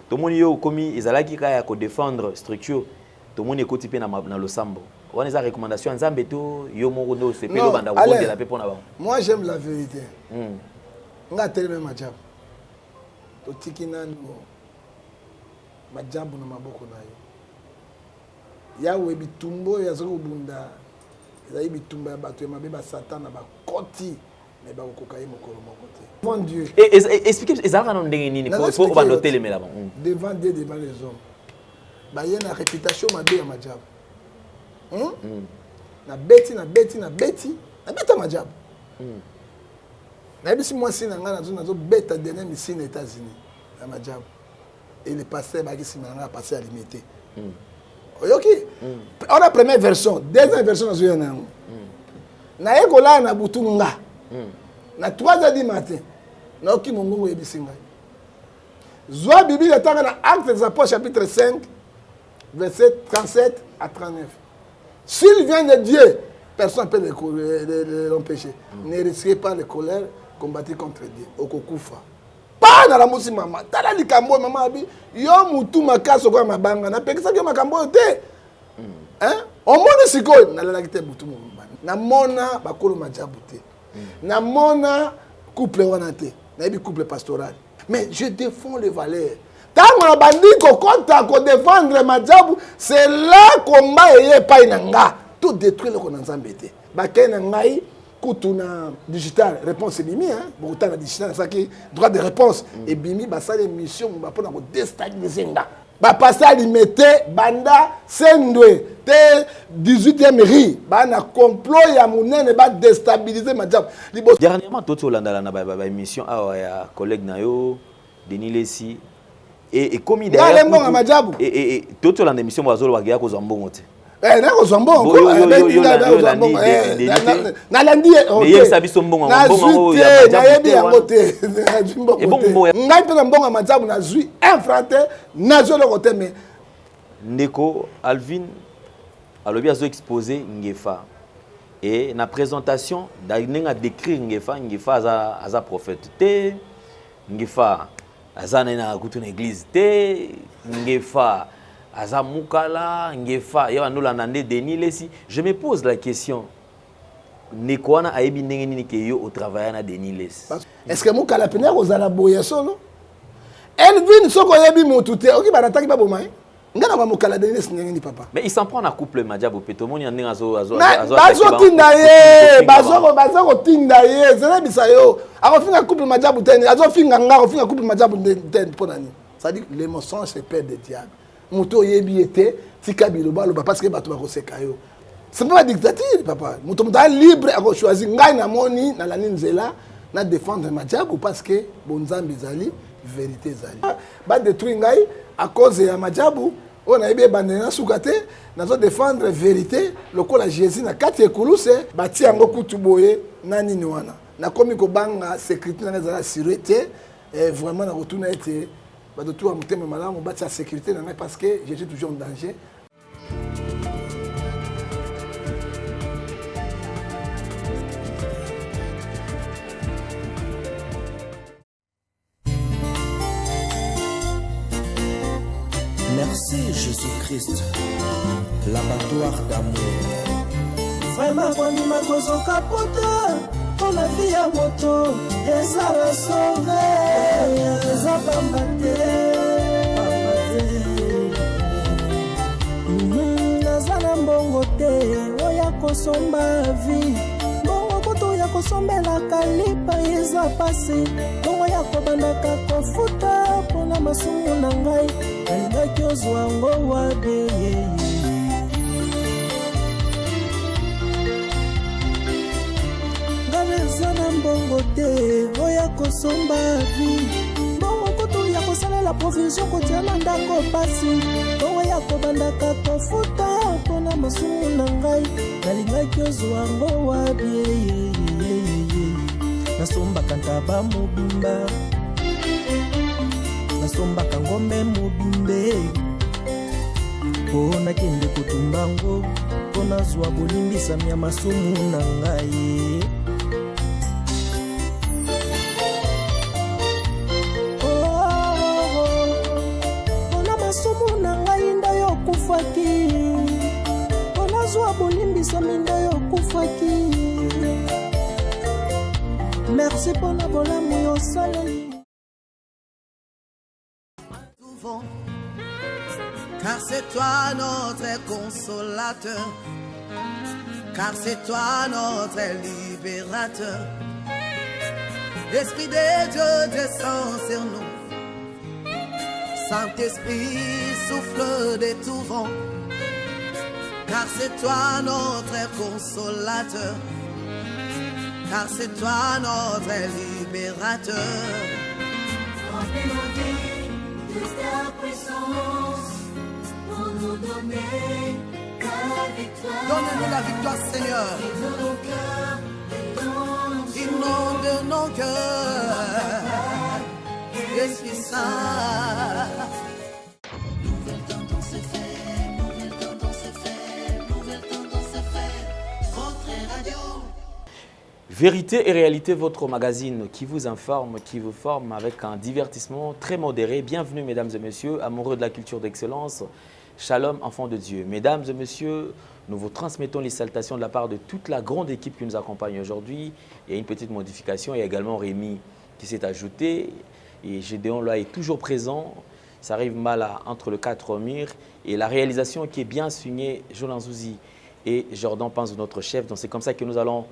tout le monde yo commis ils allaient qui ko défendre structure tout le monde écoute pe na losambo on a des recommandations nzambe to yo moko no c'est pelo banda ko de la pe pona ba moi j'aime la vérité nga tele même majab to tikina no majabu na maboko na yo yawe bitumbo ya zoko bunda ya bitumba ya bato ya mabeba satana ba koti mais ba ko kayi mokolo moko te devant Dieu expliquez ezalaka na ndenge nini pour bando tele mais là devant Dieu devant les hommes ba yena réputation mabe ya majabu na beti majabu na bisi moi si na ngana zo beta dernier mission aux États-Unis na majabu et le pasteur ba kisi na passer à limité oyoki on a première version deuxième version na zo na na ekola na butunga na 3h du matin na oki mongongo yebisinga Zoa Bible est dans Actes des Apôtres chapitre 5 verset 37 à 39. S'il vient de Dieu, personne ne peut l'empêcher. Ne risquez pas la colère, combattez contre Dieu. Okokufa. Pas dans la mousse maman. Tala likambo maman abi. Yo mutu makaso kwa mabanga. Na pekisa yo makambo te. Hein? O mona siko na la kite mutu mama. Na mona bakolo majabu te. Na mona couple wana te. Na bi couple pastoral. Mais je défends les valeurs. Tant on a bandit qu'on défendre majabu, c'est là qu'on m'a pas inanga. Tout détruit le qu'on a embêté. Baké nangai kutuna digital réponse bimi hein. Beaucoup de digital ça qui droit de réponse et bimi ba ça l'émission ba pour na déstabiliser nga. Ba passer à limiter banda sendwe te 18e ri ba na complot ya munene ba déstabiliser majabu. Dernièrement tout Olanda na ba émission ya collègue na yo Denis Lessi et comme il et tout Olanda émission bazolo ba ya ko zambongo te. Na ko zambongo na landi mais yé sabiso mbongo mbongo na yebi yango te et mbongo ngai pe mbongo majabu na zui infraté na zo le côté mais ndeko Alvin alobi azo exposer Ngefa et na présentation da décrire Ngefa aza prophète te Ngefa aza na kutu na église te Ngefa aza mukala Ngefa ya ndola nande Denis Lessi. Je me pose la question nekwana ayebi ndenge nini ke yo au travail na Denis Lessi est-ce que mukala pena kozala boya solo Elvin soko yebi mutu te oki banataki baboma ngana ba mukala Denis Lessi ndenge ni papa mais il s'en prend à couple majabu peto moni ndenge azo tinda ye bazo tinda ye zela bisayo akofinga couple majabu tene azo finga ngako finga couple majabu tene ponani ça dit l'émotion c'est père de diable muto yebi était tika biloba loba parce que bato bakoseka yo c'est pas dictature papa muto muta libre à choisir ngai na moni na la nzela na défendre majabu parce que bonzambi zali vérité zali ba détruire ngai à cause ya majabu on a yebi bandena sukate nazo défendre vérité lokola Jésus na kati ekuluse bati yango kutuboye nani ni wana na komi ko banga sécurité na zala sûreté et vraiment na retourner été de tout à monter mes malades, on bat sa sécurité parce que je suis toujours en danger. Merci Jésus-Christ, l'abattoir d'amour. Vraiment, quand il m'a causé au capote, pour la vie à moto, et ça va sauver, et ça va m'abattre. Nazala mbongo te, oya kosomba vie. Mbongo koto ya kosombela kalipa eza pasi. Mbongo ya kobandaka kofuta, pona masumu na ngai. Elingaki ozwa ngo wabe. Ngabezana mbongo te, oya kosomba vie. Mbongo koto ya kosalela provision kotia na ndako pasi. Mbongo ya kobandaka kofuta, pona masumu na ngai. Elingaki ozwa ngo wabe. Nasombaka ntaba mobimba, nasombaka ngombe mobimbe, pona kende kutumbango, pona zwa bolimbisa mya masumu na ngai. okufaki onazwa bolimbisami nde okufaki merci mpona bolamu yosaleli car c'est toi notre consolateur, car c'est toi notre libérateur. L'Esprit de Dieu descend sur nous, Saint-Esprit souffle de tout vent, car c'est toi notre consolateur, car c'est toi notre libérateur. Remplis-nous de ta puissance pour nous donner la victoire. Donne-nous la victoire, Seigneur. Inonde nos cœurs, Esprit Saint. Nouvelle tendance est faite, nouvelle tendance est faite, nouvelle tendance est faite. Votre radio. Vérité et réalité, votre magazine qui vous informe, qui vous forme avec un divertissement très modéré. Bienvenue mesdames et messieurs, amoureux de la culture d'excellence. Shalom, enfants de Dieu. Mesdames et messieurs, nous vous transmettons les salutations de la part de toute la grande équipe qui nous accompagne aujourd'hui. Il y a une petite modification, il y a également Rémi qui s'est ajouté. Et Gédéon là est toujours présent. Ça arrive mal entre le 4 murs. Et la réalisation qui est bien signée, Jolan Zouzi et Jordan Pense, notre chef. Donc c'est comme ça que nous allons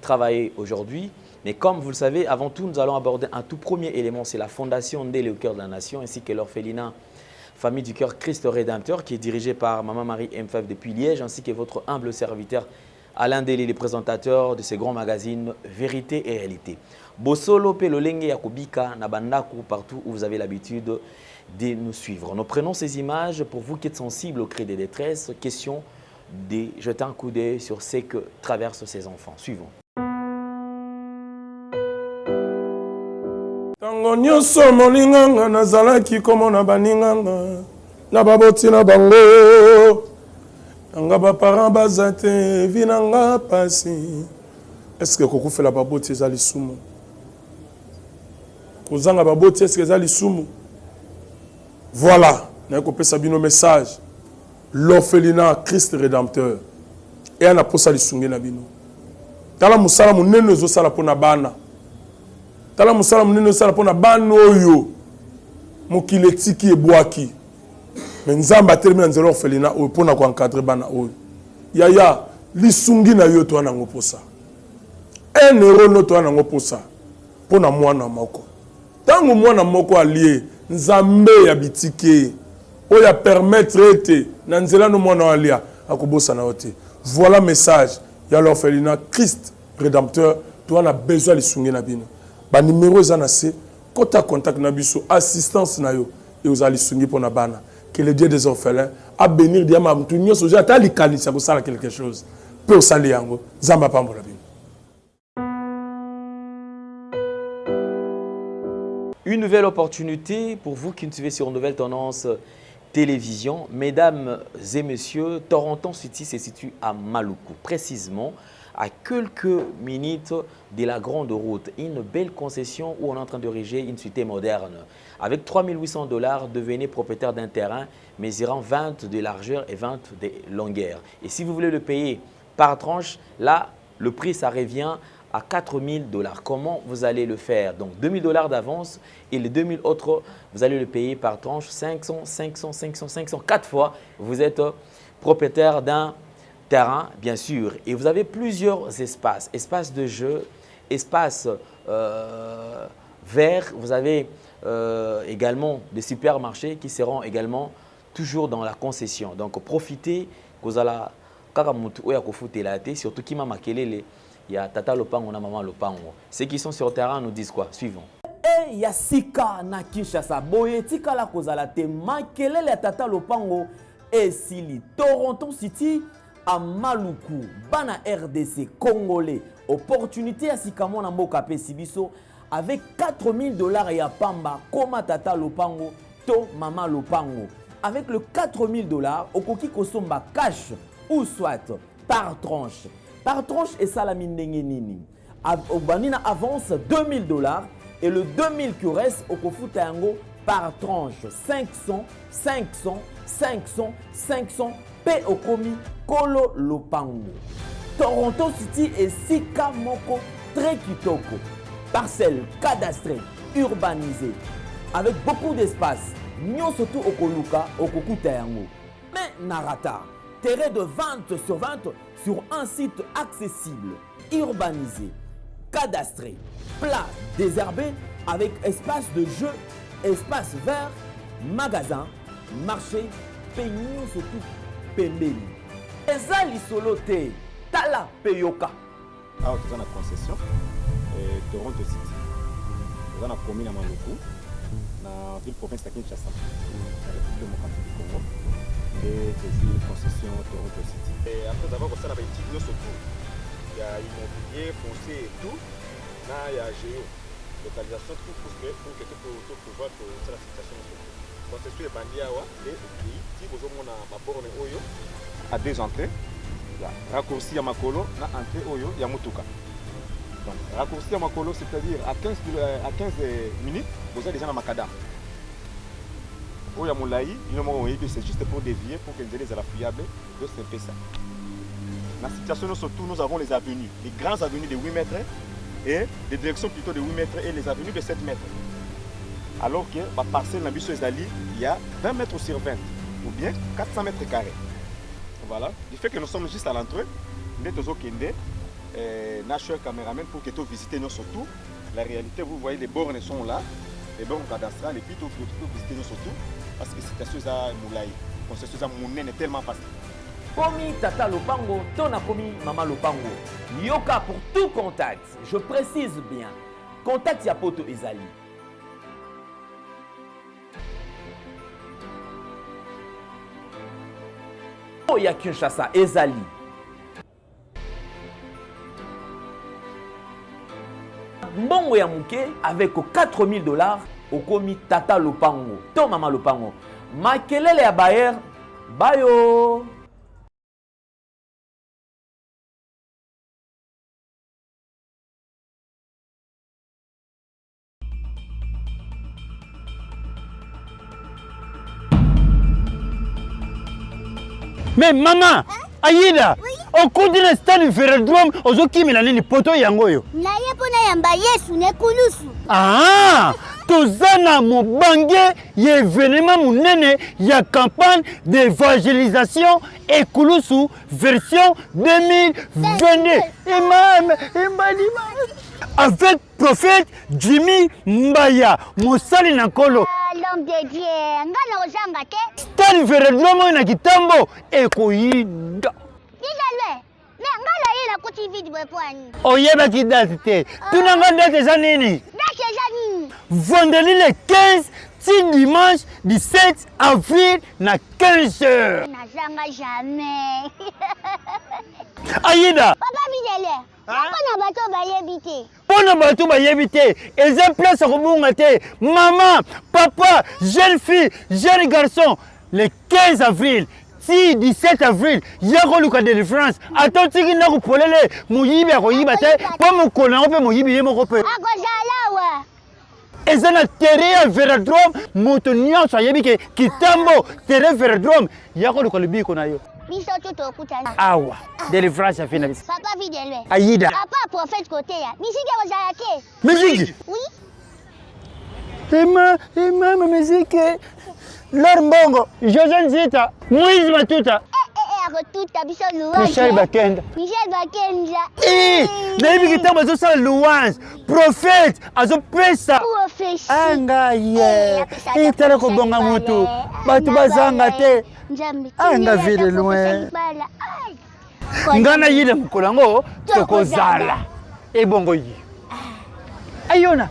travailler aujourd'hui. Mais comme vous le savez, avant tout, nous allons aborder un tout premier élément. C'est la fondation Ndélé au cœur de la nation ainsi que l'orphelinat Famille du Cœur Christ Rédempteur qui est dirigée par Maman Marie MFF depuis Liège ainsi que votre humble serviteur Alain Ndélé, les présentateurs de ces grands magazines Vérité et Réalité. Bosolo Pelolenge Yakobika Nabandaku, partout où vous avez l'habitude de nous suivre. Nous prenons ces images pour vous qui êtes sensibles au cri des détresses. Question de jeter un coup d'œil sur ce que traversent ces enfants. Suivons. Tango nyonso molinganga nazalaki komona baninganga na baboti na bango nanga baparent baza te vi nanga pasi. Est-ce que kokufela baboti eza lisumu? Kozanga baboti est-ce que eza lisumu? Voilà, na kopesa bino message. L'orphelinat Christ Rédempteur et ana posa lisunge na bino. Tala musala munene ezosala pona bana. Tala musala munene ezosala pona bana oyo mokili etiki ebwaki. Mais nzamba atelemi na nzela orphelinat oyo pona ko encadrer bana oyo. Yaya lisungi na yo to ana ngoposa. 1 euro no to ana ngoposa pona mwana moko. Tango mwana moko alie nzambe ya bitike oya permettre ete na nzela no mwana alia akobosa na ote. Voilà message ya l'orphelinat Christ Rédempteur. Tu as besoin de lisungi na bino. Ba numéro ezana se kota contact na biso assistance na yo et aux lisungi pona bana. Que le Dieu des orphelins a bénir diama mtu nyoso ja ta likanisa ko sala quelque chose. Peut sali yango zamba pambola bino. Une nouvelle opportunité pour vous qui nous suivez sur Nouvelle Tendance Télévision. Mesdames et messieurs, Toronto City se situe à Maluku, précisément à quelques minutes de la grande route. Une belle concession où on est en train d'ériger une cité moderne. Avec 3 800 $, devenez propriétaire d'un terrain mesurant 20 de largeur et 20 de longueur. Et si vous voulez le payer par tranche, là, le prix, ça revient à 4 000 $. Comment vous allez le faire? Donc 2 000 $ d'avance et les 2 000 autres, vous allez le payer par tranche 500, 500, 500, 500. 4 fois, vous êtes propriétaire d'un terrain, bien sûr. Et vous avez plusieurs espaces. Espace de jeu, espace vert. Vous avez également des supermarchés qui seront également toujours dans la concession. Donc profitez, vous allez surtout qui m'a makelele. Il y a Tata Lopango na Maman Lopango. Ceux qui sont sur le terrain nous disent quoi? Suivons. Et ya sika na Kinshasa boye tikala kozala te makelele ya Tata Lopango esili Toronto City à Maluku bana RDC congolais opportunité ya sika mona mboka pe sibiso avec 4 000 $ ya pamba koma Tata Lopango to Maman Lopango avec le 4 000 $, okoki kosomba cash ou soit par tranche. Par tranche et salami ndenge nini. Obanina avance 2 000 $ et le 2 000 qui reste okofuta yango par tranche 500, 500, 500, 500, P Okomi, Kolo Lopango. Toronto City et Sika Moko, très kitoko. Parcelle cadastrée, urbanisée, avec beaucoup d'espace. Nyon surtout Okoluka, Okokuta yango. Mais Narata, terrain de 20 sur 20 sur un site accessible, urbanisé, cadastré, plat, désherbé, avec espace de jeu, espace vert, magasin, marché, peignon surtout, pembeli. Ezali solote, tala peyoka. Alors, tu as une concession, Toronto City. Tu as une commune à Maluku, dans la ville province de Kinshasa, dans la République démocratique du Congo. Et une concession Toronto City. Et après avoir fait la petite vidéo surtout, il y a immobilier, foncier et tout. Là, il y a géo, localisation, tout pour que tu puisses pouvoir faire la situation. Concession est bandée à et vous avez ma borne Oyo à deux entrées. Raccourci à Makolo, na entrée Oyo, il y a Mutuka. Donc, raccourci à Makolo, c'est-à-dire à 15 minutes, vous avez déjà dans Makada. Oyo Moulaï, c'est juste pour dévier, pour que les ailes soient fiables, donc c'est un peu ça. Dans la situation, surtout, nous avons les avenues, les grandes avenues de 8 mètres et des directions plutôt de 8 mètres et les avenues de 7 mètres. Alors que la parcelle dans Zali, il y a 20 mètres sur 20 ou bien 400 mètres carrés. Voilà. Du fait que nous sommes juste à l'entrée, nous sommes National Cameraman pour que tu visites nous surtout. La réalité, vous voyez, les bornes sont là, les bornes cadastrales, et puis tu peux visiter nous surtout parce que c'est quelque chose à Moulaï. C'est quelque chose à Mounen est tellement facile. Komi Tata Lopango, Tona Komi Mama Lopango. Yoka pour tout contact. Je précise bien. Contact Yapoto Ezali. Ya Kinshasa Ezali. Mbongo ya muke avec $4000 au komi Tata Lopango. To Mama Lopango. Makelele ya Bayer bayo. Mais maman, Aïda, au cours de l'instant du Vélodrome, aux autres qui me poto yangoyo. Na yepona yamba Yesu ne kulusu. Ah, tozana mobange événement munene ya campagne d'évangélisation et kulusu version 2022. Avec prophète Jimmy Mbaya, Moussali Nakolo. L'homme de Dieu, ngana ozanga ke. Stade Vélodrome na kitambo ekoyinda. Dijalwe, mais ngala yela kuti vide bwepwani. Oyeba ki date te. Tunanga date za nini? Date za nini? Vendredi le 15, si dimanche 17 avril na 15h. Nazanga jamais. Aïda. Papa Videle. Pona bato bayebi te. Pona bato bayebi te. Eza place à kobunga te. Maman, papa, jeune fille, jeune garçon, le 15 avril. Si 17 avril, yako luka de France. Attends, tiki na ko polele, muyibi akoyiba te, po mukona ope muyibi ye moko pe. Akozala wa. Eza na terrain Vélodrome, moto nyonso ayebi ke kitambo terrain Vélodrome, yako luka libiko na yo. Biso tuto kutana. Awa, délivrance à finir. Papa Videle. Aïda. Papa prophète côté ya. Misiki ozala ke. Musique. Oui. Emma, ma musique. Lor Mbongo, José Nzita, Moïse Matuta. Akotuta biso louange. Michel Bakenda. Michel Bakenda. Nayebi kitambo azosala louange. Prophète, azopesa. Prophète. Anga ye. Itala kobonga mutu. Batu bazanga te. Anga vile loin. Ngana yile mukolango tokozala. Ebongo yi. Ayona.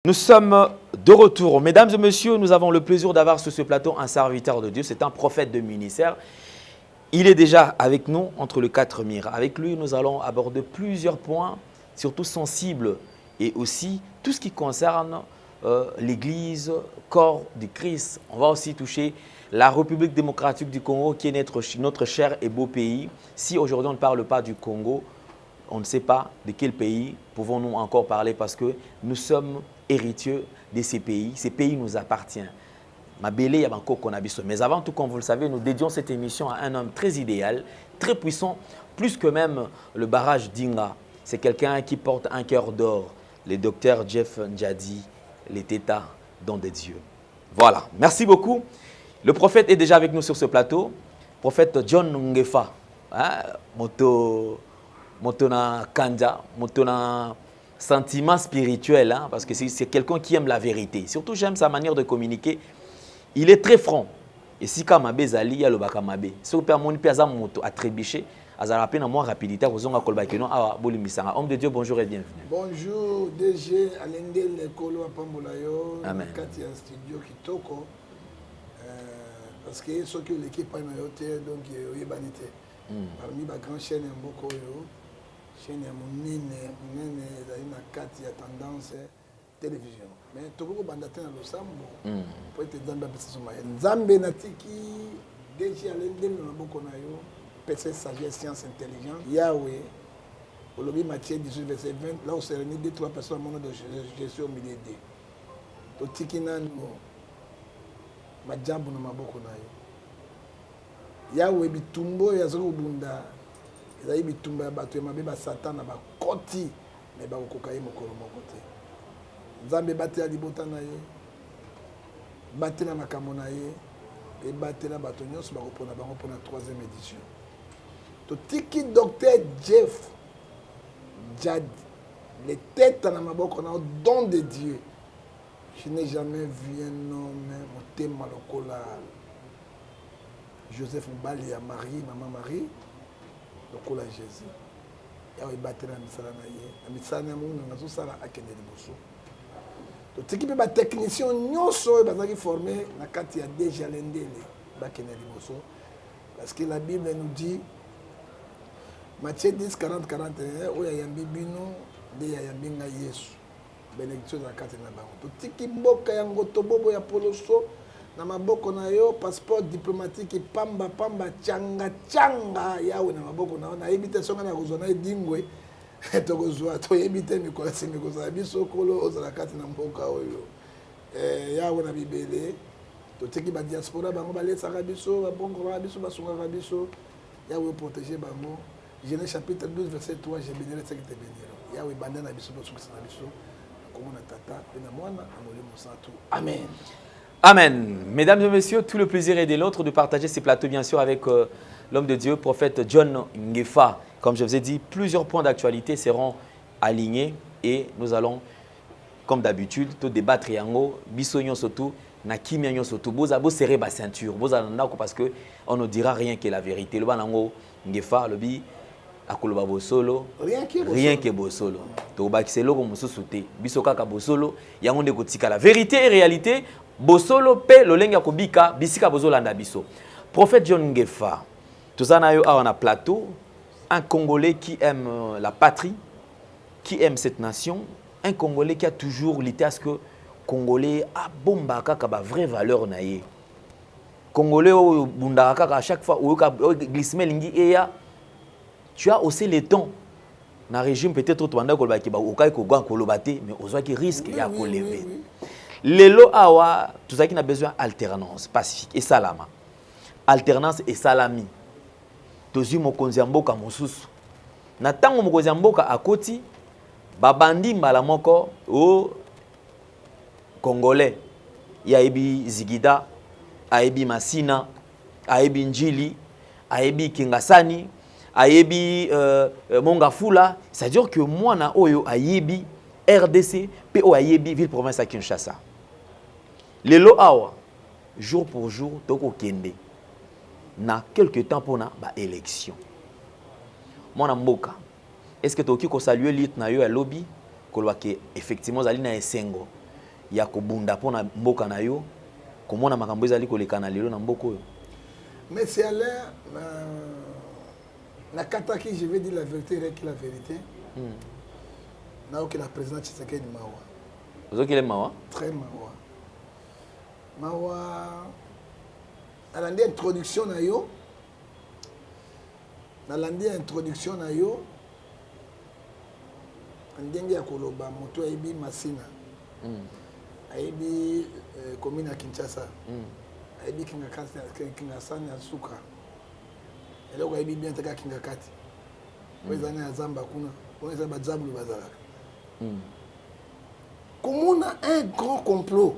Nous sommes de retour. Mesdames et messieurs, nous avons le plaisir d'avoir sur ce plateau un serviteur de Dieu. C'est un prophète de ministère. Il est déjà avec nous entre les quatre murs. Avec lui, nous allons aborder plusieurs points, surtout sensibles, et aussi tout ce qui concerne l'Église, corps du Christ. On va aussi toucher la République démocratique du Congo, qui est notre cher et beau pays. Si aujourd'hui on ne parle pas du Congo, on ne sait pas de quel pays pouvons-nous encore parler parce que nous sommes héritiers de ces pays. Ces pays nous appartiennent. Mais avant tout, comme vous le savez, nous dédions cette émission à un homme très idéal, très puissant, plus que même le barrage d'Inga. C'est quelqu'un qui porte un cœur d'or, le docteur Jeff Ndjadi, les tétas don de Dieu. Voilà, merci beaucoup. Le prophète est déjà avec nous sur ce plateau. Prophète John Ngefa, motona kanja, motona sentiment spirituel, hein, parce que c'est quelqu'un qui aime la vérité. Surtout, j'aime sa manière de communiquer. Il est très franc. Et si Kamabe Zali, il y a le Bakamabe. Si vous avez un moto à trébucher, vous avez une rapidité, vous avez un homme de Dieu, bonjour et bienvenue. Bonjour, DG, Alendel Lekolo Apambolayo, Amen. Katia Studio Kitoko. Parce que ceux qui l'équipe a une donc il y a banité. Parmi les grandes chaînes, il y a beaucoup de chaînes, il y a une Katia tendance télévision. Mais tout le monde a le sambo. Pour être dans la personne. Nzambe Natiki, DG Alendel Lekolo, PC sagesse, science, intelligence. Yahweh, aujourd'hui Matthieu 18, verset 20, là où c'est réuni 2-3 personnes au monde de Jésus au milieu d'eux. Donc, Tikina, majabu na maboko na yo. Yahweh bitumbo ya zoko bunda. Ezali bitumba ya bato ya mabe ba Satan na ba koti mais ba kokoka ye mokolo moko te. Nzambe batela libota na ye. Batela makambo na ye. Et batela bato nyonso ba kopona bango pona 3e édition. To tiki docteur Jeff Ndjadi, les têtes na maboko na don de Dieu. Je n'ai jamais vu un homme, mon thème lokola Joseph Mbali à Marie, maman Marie, lokola Jésus. Il y a eu battu dans misala na ye, na misala na mungu na sala akende liboso. To tiki pe ba technicien nyonso bazaki formé na kati ya déjà lendele ba kende liboso parce que la Bible nous dit Matthieu 10 40 41 oya yambi bino de ya yambi nga Yesu. Bénédiction na kati na bango. To tiki mboka ya ngoto bobo ya poloso na maboko na yo passeport diplomatique pamba changa yawe na maboko na na ebite songa na kozona edingwe to kozwa to ebite mikola simiko za biso kolo ozala kati na mboka oyo yawe na bibele to tiki ba diaspora bango baletsaka biso ba bongo biso basunga biso yawe protéger bango. Genèse chapitre 12 verset 3 je bénirai ceux qui te béniront. Yawe bandana biso bosukisa biso. Amen. Amen. Mesdames et messieurs, tout le plaisir est de l'autre de partager ces plateaux, bien sûr, avec l'homme de Dieu, prophète John Ngefa. Comme je vous ai dit, plusieurs points d'actualité seront alignés et nous allons, comme d'habitude, tout débattre yango, bisognon surtout, nakimia surtout, boza serrer ma ceinture, boza parce que on ne dira rien que la vérité. Le banango Ngefa, le bi. Akoloba bosolo rien que bosolo to bakiselo ko mususu te biso kaka bosolo yango nde kotika la vérité et réalité bosolo pe lolenga kobika bisika bozolanda biso. Prophète John Ngefa tozana yo awa na plateau, un Congolais qui aime la patrie, qui aime cette nation, un Congolais qui a toujours lutté à ce que Congolais a bomba kaka ba vraie valeur na ye. Congolais o bunda kaka à chaque fois o glissement lingi eya. Tu as aussi les temps. Dans le régime, peut-être que tu as mais on qui risque de lever. Les lots awa, tout ça qui a besoin d'alternance pacifique et salama. Alternance et salami. Tozu mokonzi mboka mosusu. Na tango mokonzi mboka akoti, babandi mbala moko o Congolais. Yaebi Zigida, aebi Masina, aebi Njili, aebi Kingasani. Ayebi Mongafula, c'est-à-dire que moi na oyo ayebi RDC pe o ayebi ville province à Kinshasa. Les lo awa jour pour jour toko kende na quelque temps pour na ba élection. Moi na mboka. Est-ce que toki ko saluer lit na yo ya lobby ko lwa ke effectivement zali na esengo ya ko bunda pona mboka na yo ko mona makambo ezali ko lekana lelo na mboko yo. Mais c'est à l'air la Kataki, je vais dire la vérité, avec la vérité. N'a aucun la présidente Tshisekedi Mawa. Vous avez Mawa? Très Mawa. Mawa. Elle a dit introduction na yo. Elle a dit introduction na yo. ndenge ya koloba moto ayebi Masina ayebi commune ya Kinshasa ayebi Kingasani ya Suka eloko ayebi bien taka Kingakati oezana ya Zamba kuna oeza bazabulu bazalaka comment on a un grand complot.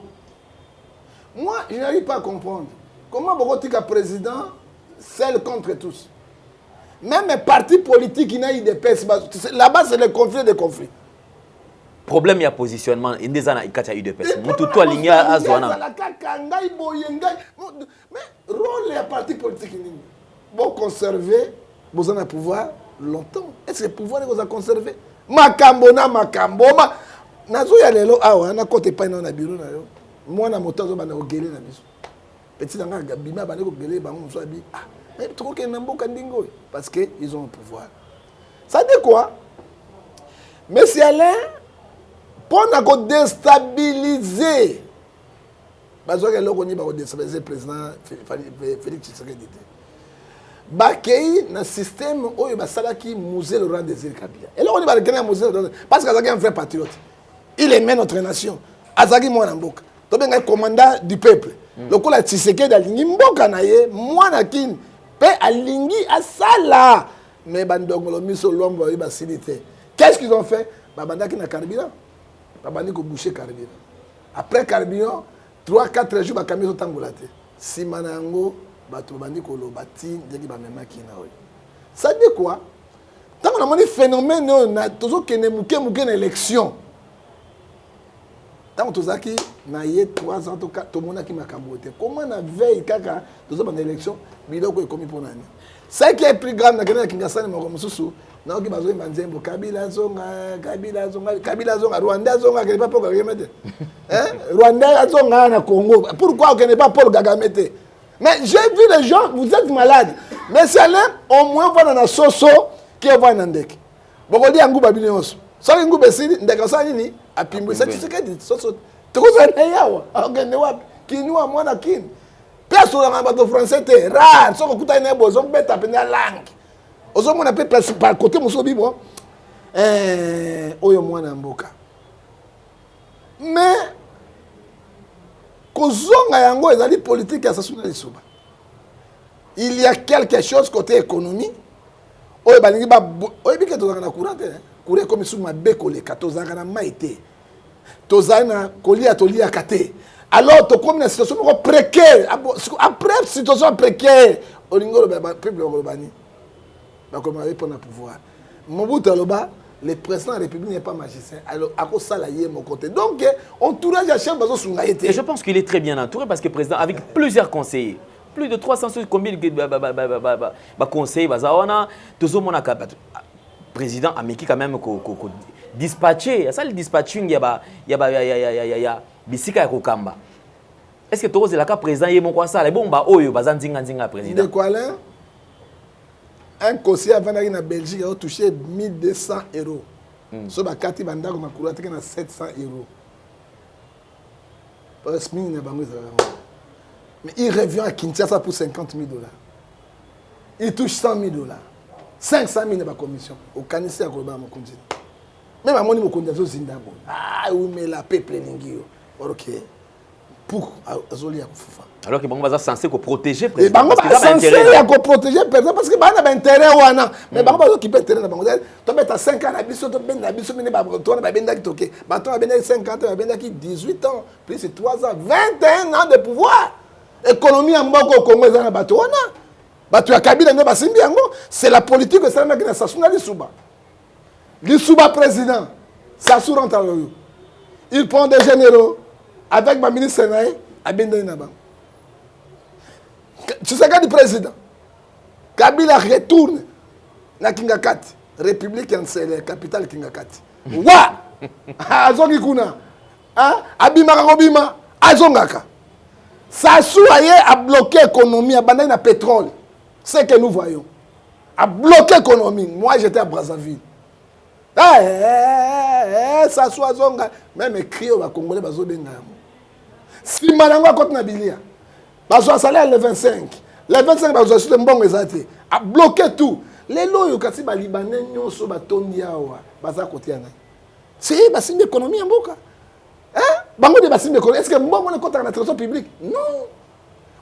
Moi je n'arrive pas à comprendre comment Bogotika président seul contre tous. Même les partis politiques, il y a eu des pèses. Là-bas, c'est le conflit des conflits. Problème, il y a positionnement. Il y a eu des pèses. Mais rôle des partis politiques, vous conserver, vous en avez pouvoir longtemps. Est-ce que le pouvoir vous a conservé? Makambo na makambo. Nazo ya lelo awa na kote pa na bureau na yo. Moi na moto zo bana ogele na biso. Petit nga gabima bana ko gele bango so abi. Ah, mais trop que namboka ndingo parce que ils ont un pouvoir. Ça dit quoi? Monsieur Alain pour na ko déstabiliser. Bazo ke loko ni ba ko déstabiliser président Félix Tshisekedi. Bakei na système oyo basalaki musée Laurent Désiré Kabila. Et là on va regarder musée parce que Azaki est un vrai patriote. Il aimait notre nation. Azaki mwana mboka. To benga commandant du peuple. Lokola Tshisekedi alingi mboka na ye mwana kin pe alingi asala mais bandongolo miso lombo ba silité. Qu'est-ce qu'ils ont fait? Babandaki na carburant. Babandi ko boucher carburant. Après carburant 3-4 jours ba camion tangolate. Simanango bato bandi ko lobati ndeki ba memaki na oyo. Ça dit quoi? Tant on a moni phénomène na tozo kene muke na élection. Tant tozaki na ye 3 ans to mona ki makambo te. Comment na veille kaka tozo ba na élection biloko ekomi pona ni. Ça qui est plus grave na kena Kingasani moko mususu na oki bazo manzembo Kabila zonga Rwanda zonga kene pas Paul Kagame te. Rwanda zonga na Congo. Pourquoi on n'est pas Paul Kagame te? Mais j'ai vu les gens, vous êtes malades. Mais c'est là, au moins, on a un soso qui est un ndek. Bon, on dit un goût à Bineos. Ça, un goût à Sidi, ndek, ça, ni, à Pimbo. C'est ce qu'il dit. Soso. Tu connais un yawa. Ok, ne qui nous a moins à kin. Personne n'a pas de français, c'est rare. Sauf que tu as une ébosse, on peut taper la langue. Aux hommes, on appelle par côté, mon sobi, bon. Oyo moins mboka. Mais, il y a quelque chose côté économie. Comme sous ma bécolé, katozana maïté. Tozana kolia tolia kate. Alors, tu comme une situation précaire. Après, situation précaire, au niveau du peuple urbain, comme on pour le pouvoir. Mobutu Aloba, le président de la République n'est pas magicien. Alors, à cause ça, il y a mon côté. Donc, entourage à chef bazo sungaïté. Et je pense qu'il est très bien entouré parce que le président, avec plusieurs conseillers, plus de 300 combien de conseillers, tout le monde a président a mis quand même dispatché. Ça le dispatching, il y a bisika kokamba. Est-ce que tu as le cas président il mon quoi ça les bombes oyo bazanzinga président. De quoi là? Un conseiller avant d'aller en Belgique a touché 1200 euros. So ba kati banda ko makura te na 700 euros. Parce mine na bango. Mais il revient à Kinshasa pour 50 000 $. Il touche 100 000 $. 500 000 de commission. Au Kanisi à Koloba Mokundi. Même à Moni Mokundi zo Zindabo. Ah oui mais la peuple lingio. OK. Pour Azoli Akufa. Alors que Bango est censé protéger le président. Bango est censé protéger le président parce que Bango a intérêt ou non. Mais Bango va occuper le terrain. Bango tu mets à 5 ans, tu mets à 50 ans, 18 ans, plus 3 ans, 21 ans de pouvoir. Économie en Bango au Congo, c'est la politique que ça m'a dit. L'Issouba président, Sassou rentre à l'eau. Il prend des généraux avec ma ministre Sénaï à Bendaïnaba. Tu sais quand le président Kabila retourne na Kingakati, République en capitale Kingakati. Wa Azongi kuna. Abima Robima Azongaka. Sassou a bloqué l'économie, a bandé na pétrole. C'est que nous voyons. A bloqué l'économie. Moi j'étais à Brazzaville. Sassou Azonga. Même les crios va congolais bazo benga. Si Manangwa contre Nabilia. Bazo salaire le 25. Le 25 bazo sur le bon exaté. A bloqué tout. Les lois yo kasi ba libanais nyonso ba tondia wa. Baza côté yana. c'est basimbi économie ya mboka. Bango de basimbi économie. Est-ce que mbongo na kota na trésor public? Non.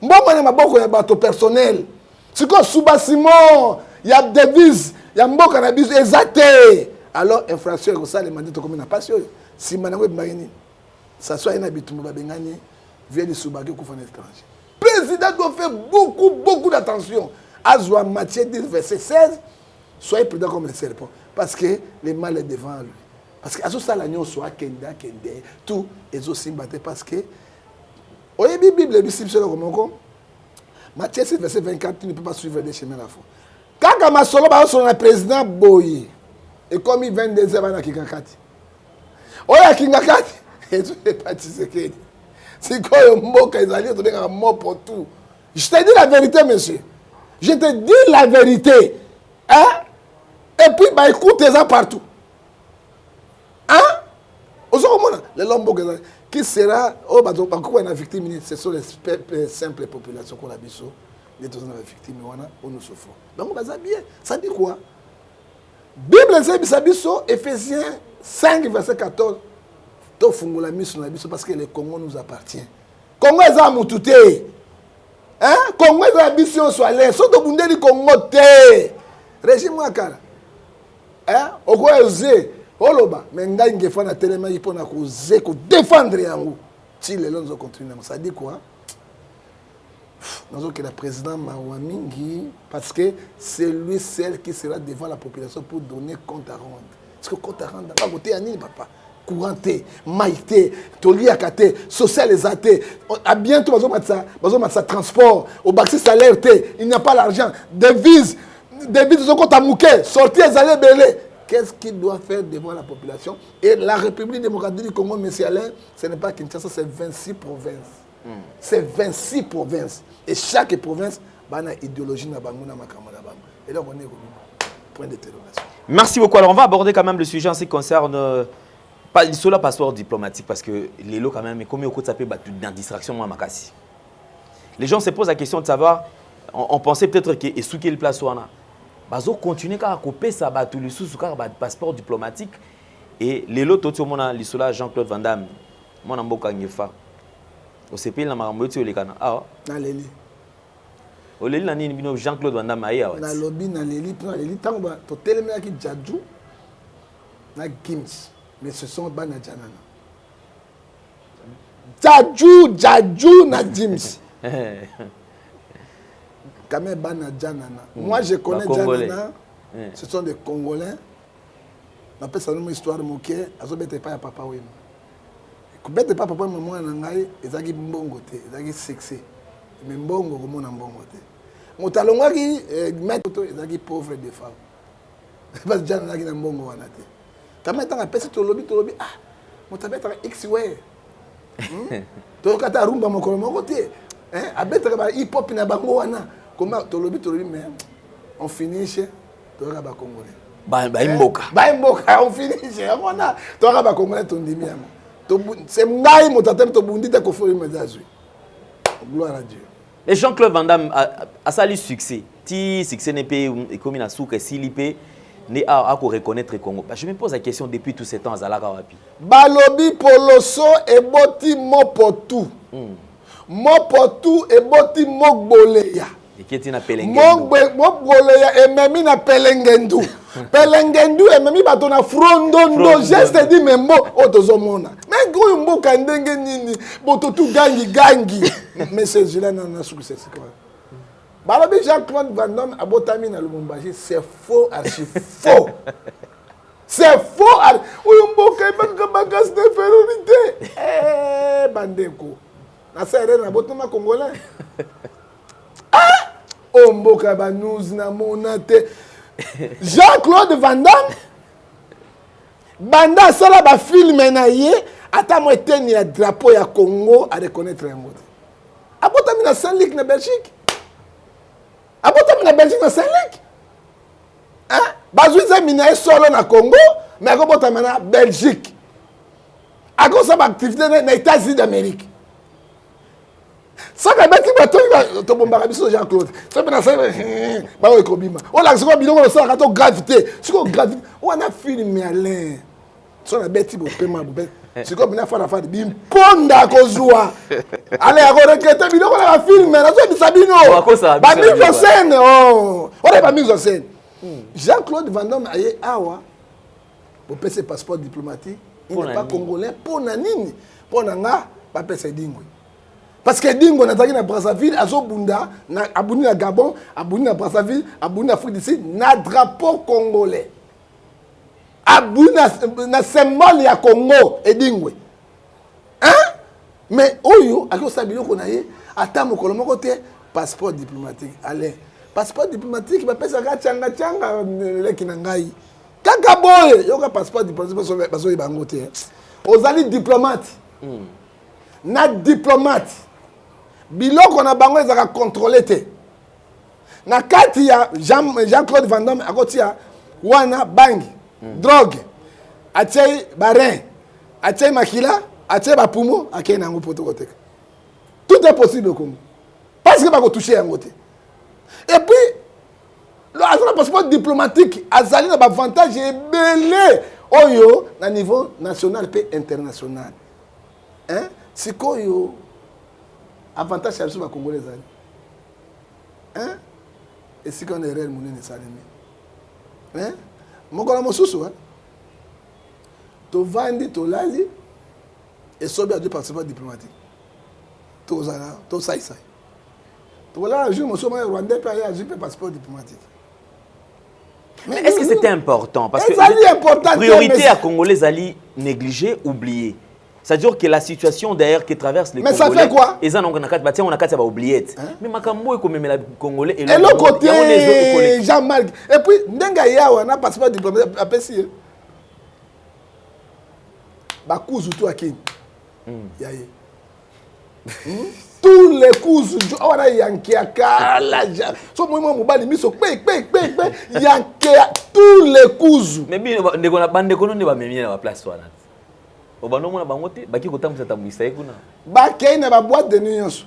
Mbongo na maboko ya bato personnel. Siko sous-bâtiment, il y a devise, il y a mboka na biso exacté. Alors infraction ça les mandats comme na passion. Si manango mbagini. Ça soit un habitum babengani vient de soubaki ko fon étranger. Président doit faire beaucoup d'attention. Azwa Matthieu 10 verset 16. Soyez prudents comme le serpent parce que le mal est devant lui. Parce que azo sala nyo soit kende tout ezo simbaté parce que oye Bible bisip selo komoko. Matthieu 6 verset 24 tu ne peux pas suivre des chemins la foi. Kaka masolo ba so na président boy et comme il 22 heures na kikakati. Oya kingakati ezo epatise kedi. C'est quoi le mot qu'ils allaient donner un mot pour tout. Je te dis la vérité, monsieur. Je te dis la vérité. Hein? Et puis, bah, écoutez ça partout. Hein? Les lombo qui sera, oh, bah, on a victime, ce sont les simples populations qu'on a biso. Les deux on a victime, on nous souffrons. Donc, on va bien. Ça dit quoi? Bible, c'est biso, Ephésiens 5, verset 14. Parce que le Congo nous appartient. Congo est à Moutouté. Hein? Congo est à Bisson Soalé. Soto Bundeli Congo Té. Régime Wakara. Hein? Oko Eze. Oloba. Mais nga ingefa na telema yipo na kuze ko défendre yango. Si les gens continuent. Ça dit quoi? Nous avons que le président Mawamingi, parce que c'est lui seul qui sera devant la population pour donner compte à rendre. Parce que compte à rendre, on va voter à Nini, papa. Couranté, maïté, toliakate, socialisate, à bientôt, ça transport, au baxi salaire, il n'y a pas l'argent, devises, ils ont compte à mouquet, sortir les allées belé. Qu'est-ce qu'il doit faire devant la population? Et la République démocratique du Congo, M. Alain, ce n'est pas Kinshasa, c'est 26 provinces. C'est 26 provinces. Et chaque province a une idéologie. Et donc, on est au point d'interrogation. Merci beaucoup. Alors, on va aborder quand même le sujet en ce qui concerne pas sur la passeport diplomatique parce que les lots quand même, comme au côté ça dans distraction moi makasi. Les gens se posent la question de savoir, on pensait peut-être que et sous quelle place on a. Bazo continuer à couper ça ba tout le sous car passeport diplomatique et les lots tout mon a l'isola Jean-Claude Van Damme. Mon amboka ngefa. Au CP na marambo ti olekana. Ah. Na leli. Oleli na nini bino Jean-Claude Van Damme aya. Na lobby na leli tango ba to telemela ki Jadju na Gims. Mais ce sont Bana Janana. Djadju na Gims. Quand même Bana Janana. Moi je connais Janana. Ce sont des Congolais. On appelle ça une histoire moquée. Azo bete pas ya papa wema. Bete pas papa maman na ngai ezaki mbongo te, ezaki sexy. Mais mbongo comme na mbongo te. Motalonga ki metto ezaki pauvre de femme. Parce que Janana ki na mbongo wana te. Quand même, tu as tout lobby, ah, tu as X way. Tu as rumba mon côté. Tu hip-hop na bango wana. Comment tu lobby, mais on finit chez tu as ba Congolais. Ba mboka, on finit chez on a. Tu as ba Congolais ton demi. C'est ngai mon tatem to bundi te ko fori medazu. Gloire à Dieu. Et Jean-Claude Van Damme a sali succès. Ti succès n'est pas comme na souka silipé. Né à reconnaître le Congo. Je me pose la question depuis tous ces temps à Zalaka Wapi. Balobi Poloso et Boti Mopotu. Mopotu et Boti Mogboleya. Et qui est na Pelengendu. Mogboleya et Memi na Pelengendu. Pelengendu et Memi batona Frondondo. Geste dit membo otozomona. Mais gros mbo kandenge nini. Bototu gangi. Mais c'est Julien na succès quoi. Balobi Jean-Claude Van Damme à Botami na Lubumbashi, c'est faux, archi faux. C'est faux. Uyumboka ibanga bagas de férorité. Bandeko. Na serre na botama congolais. Ah! Omboka banous na monate. Jean-Claude Van Damme. Banda sala ba film na ye, ata mo eteni ya drapeau ya Congo à reconnaître yango. A Botami na Saint-Luc na Belgique. A Botami na Belgique na Saint-Luc. Hein? Bazouiza mina solo na Congo, mais a Botami na Belgique. A cause de activité na États-Unis d'Amérique. Ça ka beti bato to bomba biso Jean-Claude. Ça na ça ba o ekobima. On la siko biloko ça ka to gravité. Siko gravité. On a film Alain. so na beti bo pema bo bet siko bina fara fara bimponda kozwa ale ya korekete biloko na film na so bisabino ba mise en scène oh ore ba mise en scène Jean-Claude Van Damme aye awa bo pese passeport diplomatique il n'est pas congolais pour na nini pour na nga ba pese dingwe parce que dingo nataki na Brazzaville azobunda na abuni na Gabon abuni na Brazzaville abuni na Afrique du Sud na drapeau congolais abuni na symbole ya Congo edingwe hein mais oyo akosa biloko na ye ata mokolo moko te passeport diplomatique allez passeport diplomatique ba pesa ka changa leki na ngai kaka boye yoka passeport diplomatique bazo bango te ozali diplomate na diplomate biloko na bango ezaka contrôler te na kati ya Jean-Claude Van Damme akotia wana bangi drogue atie barin atie makila atie bapumo akena yango poto koteka tout est possible comme parce que bako toucher yango te et puis le passeport diplomatique azali na avantage ebele oyo na niveau national pe international hein sikoyo avantage ya biso ba congolais zali hein et si qu'on est réel monene salemi hein mokola mosusu hein to vandi to lali et sobi a deux passeport diplomatique to zala to sai to là jour mosusu ma rwandais pa ya jipe passeport diplomatique. Mais est-ce que c'était important parce que priorité à congolais ali négligé oublié. C'est-à-dire que la situation d'ailleurs qui traverse les Congolais. Mais ça fait quoi? Et ça, on a oublié. Mais Makambo est comme les Congolais. Et l'autre côté, Jean-Marc. Et puis, Nenga on a passeport diplomatique à Pessi. Bakouzou tout à Kin. Tous les coups, on a yanké à Kala. So, moi, mobile, mis au yanké tous les coups. Mais bien, on a bandé qu'on ne va même à la place. Obano mona bangote baki kotambusa tambisa ekuna bakei na ba boîte de nuit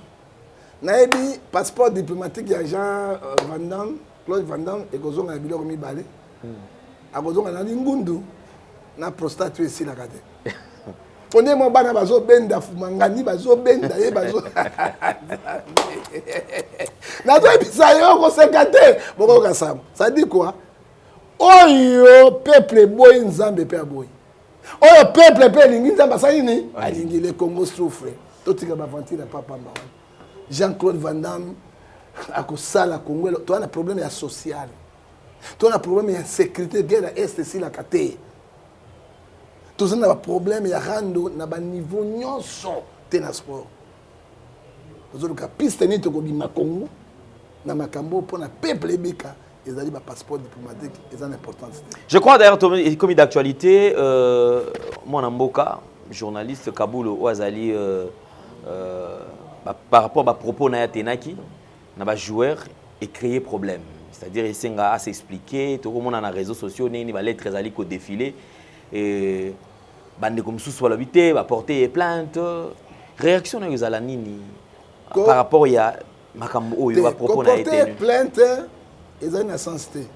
na ebi passeport diplomatique ya Jean Van Damme Claude Van Damme et kozonga biloko mibale akozonga na ngundu na prostate esi la kate pone mo bana bazo benda fumangani bazo benda ye bazo na to ebisa yo ko sekate boko kasam ça dit quoi oyo peuple boy nzambe pe aboy. Oh, peuple, le Congo souffre. Tout le monde papa. Jean-Claude Van Damme, à cause de Congo, tu as un problème social. Tu as un problème de sécurité, guerre est ici la cate. Tu as un problème de rando, na ba niveau nyonso tena sport. Tu as un piste ni to ko bima Congo, na makambo pour na peuple bika. Ils ont un passeport diplomatique, ils ont une importance. Je crois d'ailleurs, comme d'actualité, mon amboka, journaliste Kaboul Ouazali, par rapport à propos de Tenaki, na joueur et créer problème. C'est-à-dire qu'il a à s'expliquer, tout le monde dans les réseaux sociaux, il va lettre très au défilé, et bande comme sous la vité, va porter plainte. Réaction de Zalanini par rapport à Makambo, il va proposer plainte. Ils ont une sensité.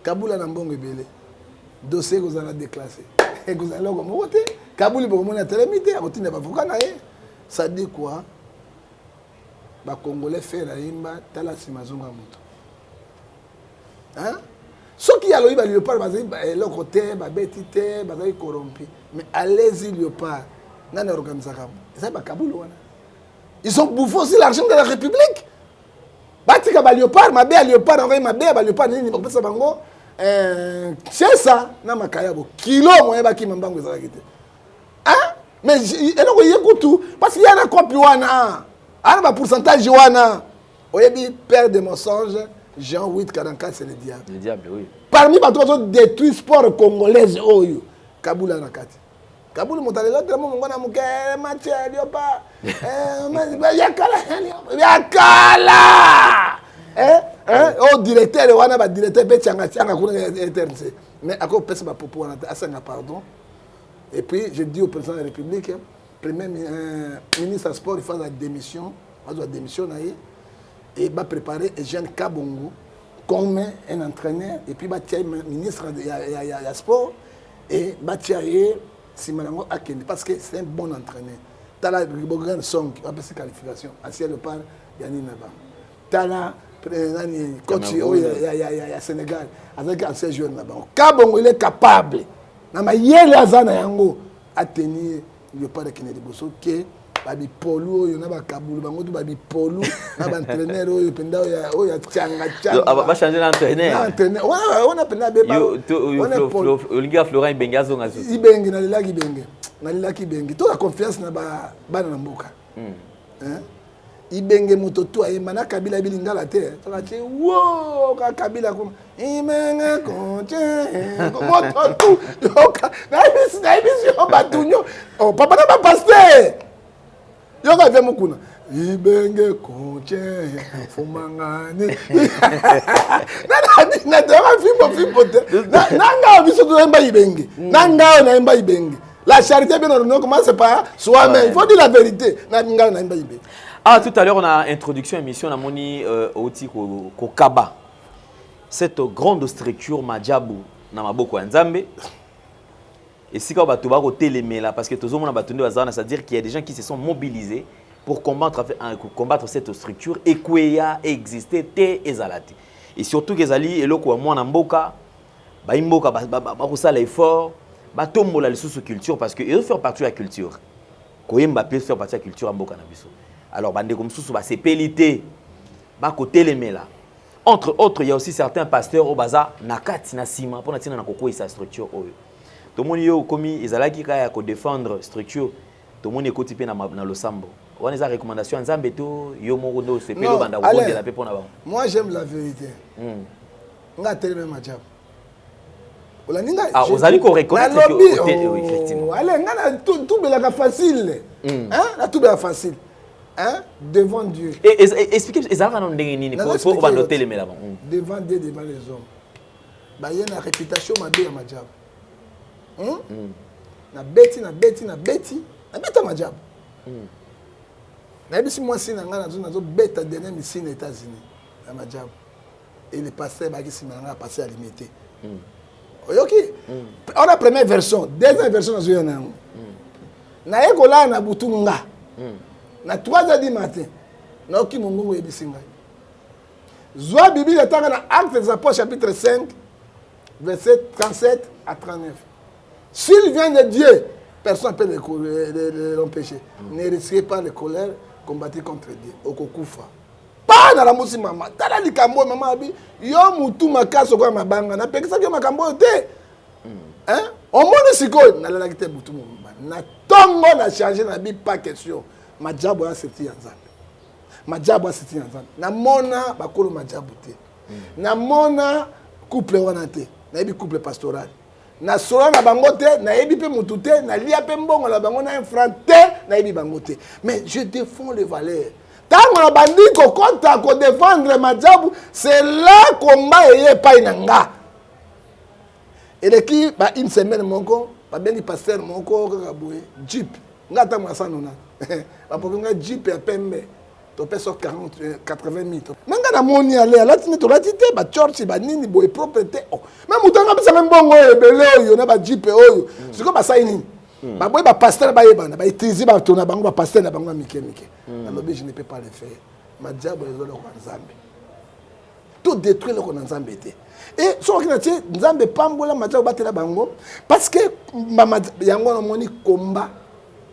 Kaboul a un bon rebelle. Dossier que vous avez déclassé. Et vous allez comme voter. Kaboul est beaucoup de télémité. Ça dit quoi? Les Congolais font la limba. Tala simazonga moto. Hein? Ceux qui ont eu léopard, ils ont côté, ils ont corrompu. Mais allez-y léopard. Nana organisation. C'est pas Kaboul. Ils ont bouffé aussi l'argent de la République. Batika ba léopard, ma bé léopard, on ma bé ba léopard nini ba pesa bango c'est ça na makaya bo kilo moye ba ki mambango ezala kite. Hein? Mais eloko yekutu parce qu'il y a un copie wana. Ana ba pourcentage wana. Oyebi père de mensonges, Jean 844 c'est le diable. Le diable oui. Parmi ba tous détruit sport congolais oyo. Kaboula na kati. Kaboul montalela tellement mon gars muke match léopard. Yakala au directeur wana ba directeur pe tianga kuna interne mais à quoi pèse ma popo wana asanga pardon et puis je dis au président de la République premier ministre sport il fait la démission et va préparer Jean Kabongo comme un entraîneur et puis va tirer ministre de sport et Batiaye Simanango Akende parce que c'est un bon entraîneur. Tala Ribogan Song on appelle qualification ancien le par Yani Naba. Tala coach ya Sénégal avec ancien joueur là-bas. Kabongo il est capable. Na mayele azana yango à tenir le pas de Kennedy Bosso que babi polo yo na ba kabulu bango to babi polo na ba entraîneur yo penda ya changa va changer d'entraîneur. Entraîneur on a penda be ba yo liga Florent Bengazo ngazo. Ibenge na lilaki Ibenge. Na lilaki Ibenge. To la confiance na ba bana na mboka. Hein? Ibenge mototo ayemana Kabila bilingala te. To la che wo ka Kabila ko imenge konche mototo yoka na ibisi yo batunyo. Oh papa na ba pasteur. Yoka vemo kuna. Ibenge konche fumangane. Na dama fimbo te. Nanga biso to emba Ibenge. Nanga na emba Ibenge. La charité bien on commence par soi-même. Il faut dire la vérité. Nanga na emba Ibenge. Ah, tout à l'heure, on a introduction émission, on a moni Oti Kokaba. Cette grande structure, Madjabou, na maboko Nzambe. Et si on va tout télémé là, parce que tout le monde a battu c'est-à-dire qu'il y a des gens qui se sont mobilisés pour combattre cette structure et qui a existé té ezalati. Et surtout que ezali eloko moi na mboka, ba imboka ba sala effort, ba tombola les sous-culture parce que ils faire partie de la culture. Koyemba peut faire partie de la culture mboka na biso. Alors, bande comme sous ba sépélité, ba côté les là. Entre autres, il y a aussi certains pasteurs au bazar nakati na sima pour na koko sa structure oyo. Tout le monde yo komi ezalaki kaya ko défendre structure. Tout le monde écoute pe na losambo. On a recommandation nzambe to yo moko do sepelo banda ko de la pe pona ba. Moi j'aime la vérité. Nga télé Madjab. Ah, vous allez reconnaître que effectivement. Allez, nga tout belaka facile. Hein? La tout belaka facile. Hein? Devant Dieu. Et expliquez, pour noter les là. Devant Dieu, devant les hommes. Bah, il y a une réputation ma bien à Madjab. Na beti à Madjab. Na bisi moi si na ngana zo beta dernier ici aux États-Unis à Madjab. Et le pasteur ba qui si na passé à limité. OK. On a première version, deuxième version na zo na. Na ekola na butunga. Na 3h du matin, na oki mongongo yebisinga. Zoa Bible etanga na Actes des Apôtres chapitre 5 verset 37 à 39. S'il vient de Dieu, personne ne peut l'empêcher. Ne risquez pas la colère, combattez contre Dieu. Okokufa. Pas dans la mousse maman. Tala likambo maman abi yo mutu makaso kwa mabanga na pekisa ke makambo te. Hein? Au monde siko na la kite mutu mamba. Na tongo na changer na bi pas question. Madjabo a seti Nzambe. Madjabo a seti Nzambe. Na mona bakolo Madjabo te. Na mona couple wana te. Na yebi couple pastoral. Na sola na bango te, na yebi pe mutu te, na lia pe mbongo na bango na infrant te, na yebi bango te. Mais je défends les valeurs. Tango na bandi ko konta ko défendre Madjabo, c'est là combat eye pa inanga. Et le qui ba une semaine monko, ba beni pasteur monko ka boye jeep. Ngata mwasano na. Bapokenga jeep ya pembe to peso 80 000 nanga na moni ale ala tini to latite ba church ba nini boy propriété oh même mutanga bisa mbongo ebele oyo na ba jeep oyo siko ba saini ba boy ba pasteur ba yebana ba itizi ba tona bango ba pasteur na bango mike na lobi je ne peux pas le faire Madjabo ezolo kwa Nzambe tout détruire le kwa Nzambe te et so kina tie Nzambe pambola Madjabo batela bango parce que mama yango na moni komba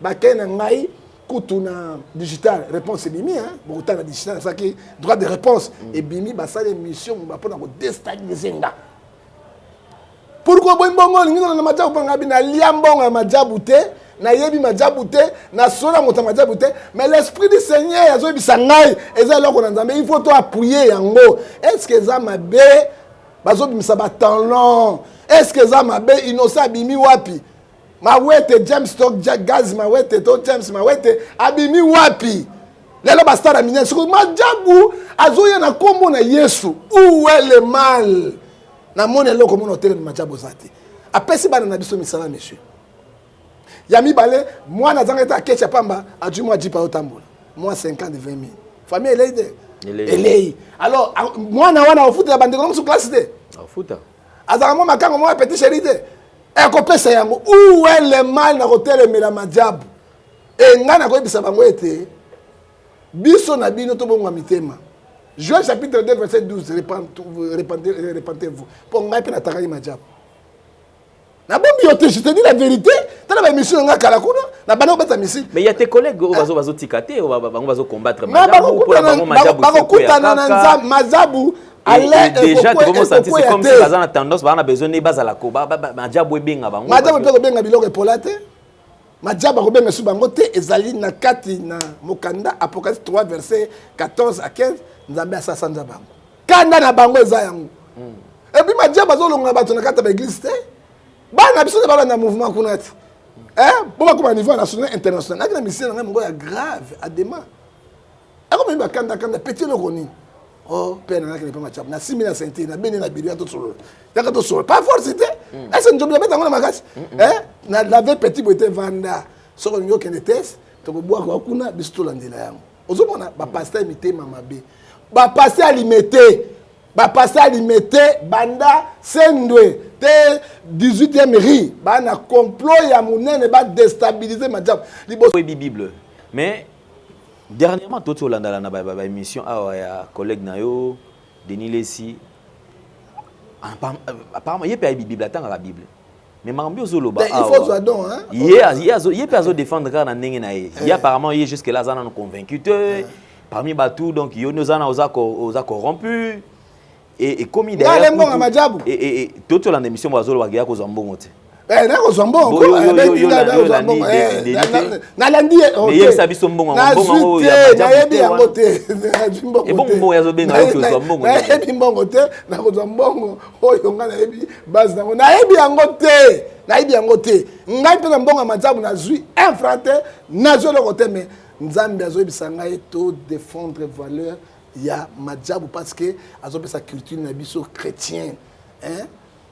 ba kena ngai Kutuna digital réponse bimi hein beaucoup de digital ça qui droit de réponse et bimi ba ça les missions ba pour déstabiliser nga pourquoi bon bongo ngino na Madjabo panga bina liambonga Madjabo te na yebi Madjabo te na sona mota Madjabo te mais l'esprit du Seigneur azo bisangai eza loko na Nzambe il faut to appuyer yango est-ce que ça mabe bazo bimisa ba temps long est-ce que ça mabe innocent bimi wapi Mawete James Stock Gaz Mawete to James Mawete abimi wapi lelo bastara minye siko Madjabo azoya na kombo na Yesu où est le mal na mone loko mono tele Madjabo zati apesi bana na biso misala monsieur yami bale moi na zanga ta kecha pamba aju moi jipa otambola moi 50 de 20 000 famille elei alors moi na wana ofuta bandeko na musu classe de ofuta azanga mo makango mo petit chéri de ekopesa yango où est le mal na kotelemela Madiabu et nga na koyebisa bango ete biso na bino to bongo mitema. Joël chapitre 2 verset 12 repentez-vous pour ngai pe na takali Madiabu. Na bombi yote, je te dis la vérité, tala ba mission nga kala kuna na bana bata mission. Mais il y a tes collègues bazo tikate bazo combattre Madiabu pour bakokutana na nzambe Madiabu. Déjà, tu commences à sentir c'est comme si les gens ont tendance à besoin de base à la coba. Madiabu benga bango. Madiabu peut benga biloko polate. Madiabu ko benga subango te ezali na kati na mokanda Apocalypse 3 verset 14 à 15 nzambe asasa nzambe. Kanda na bango eza yango. Et puis Madiabu azolonga bato na kata ba église te. Bana biso de bana na mouvement kuna te. Pour comme niveau national international. Na mission na ngo ya grave à demain. Et comme ba kanda petit le roni. Oh, père n'a pas Madiabu. Na 6000 centimes, na beni na bilia to solo. Yaka to solo. Pas forcité. Est-ce que je me mets dans la magasin? Na laver petit boité vanda. Soko nyo kende test, to ko boire ko kuna bisto landela yango. Ozomona ba pasteur imité mama be. Ba pasteur alimité. Ba pasteur alimité banda sendwe te 18e ri. Ba na complot ya munene ba déstabiliser Madiabu. Liboso Bible. Mais dernièrement, tout au landa na émission à collègue nayo Denis Lessi apparemment il y a Bible attend la Bible mais Marambio Zoloba il faut soit donc hein il y a pas défendre car na ndenge na il y a apparemment il jusque là ça nous convaincu parmi batou donc il nous en aux corrompu et comme il derrière et tout au landa émission Zoloba ya ko zambongo te na ko zambongo na landi mais il sabi sombongo mbongo na yebi yango te et bon mbongo ya zobenga ko zambongo na yebi mbongo te na ko zambongo oyo nga na yebi base na yebi yango te ngai pe na mbongo Madiabu na zui un frate na zo le côté mais nzambe azo yebisa ngai to défendre valeur ya Madiabu parce que azo pe sa culture na biso chrétien hein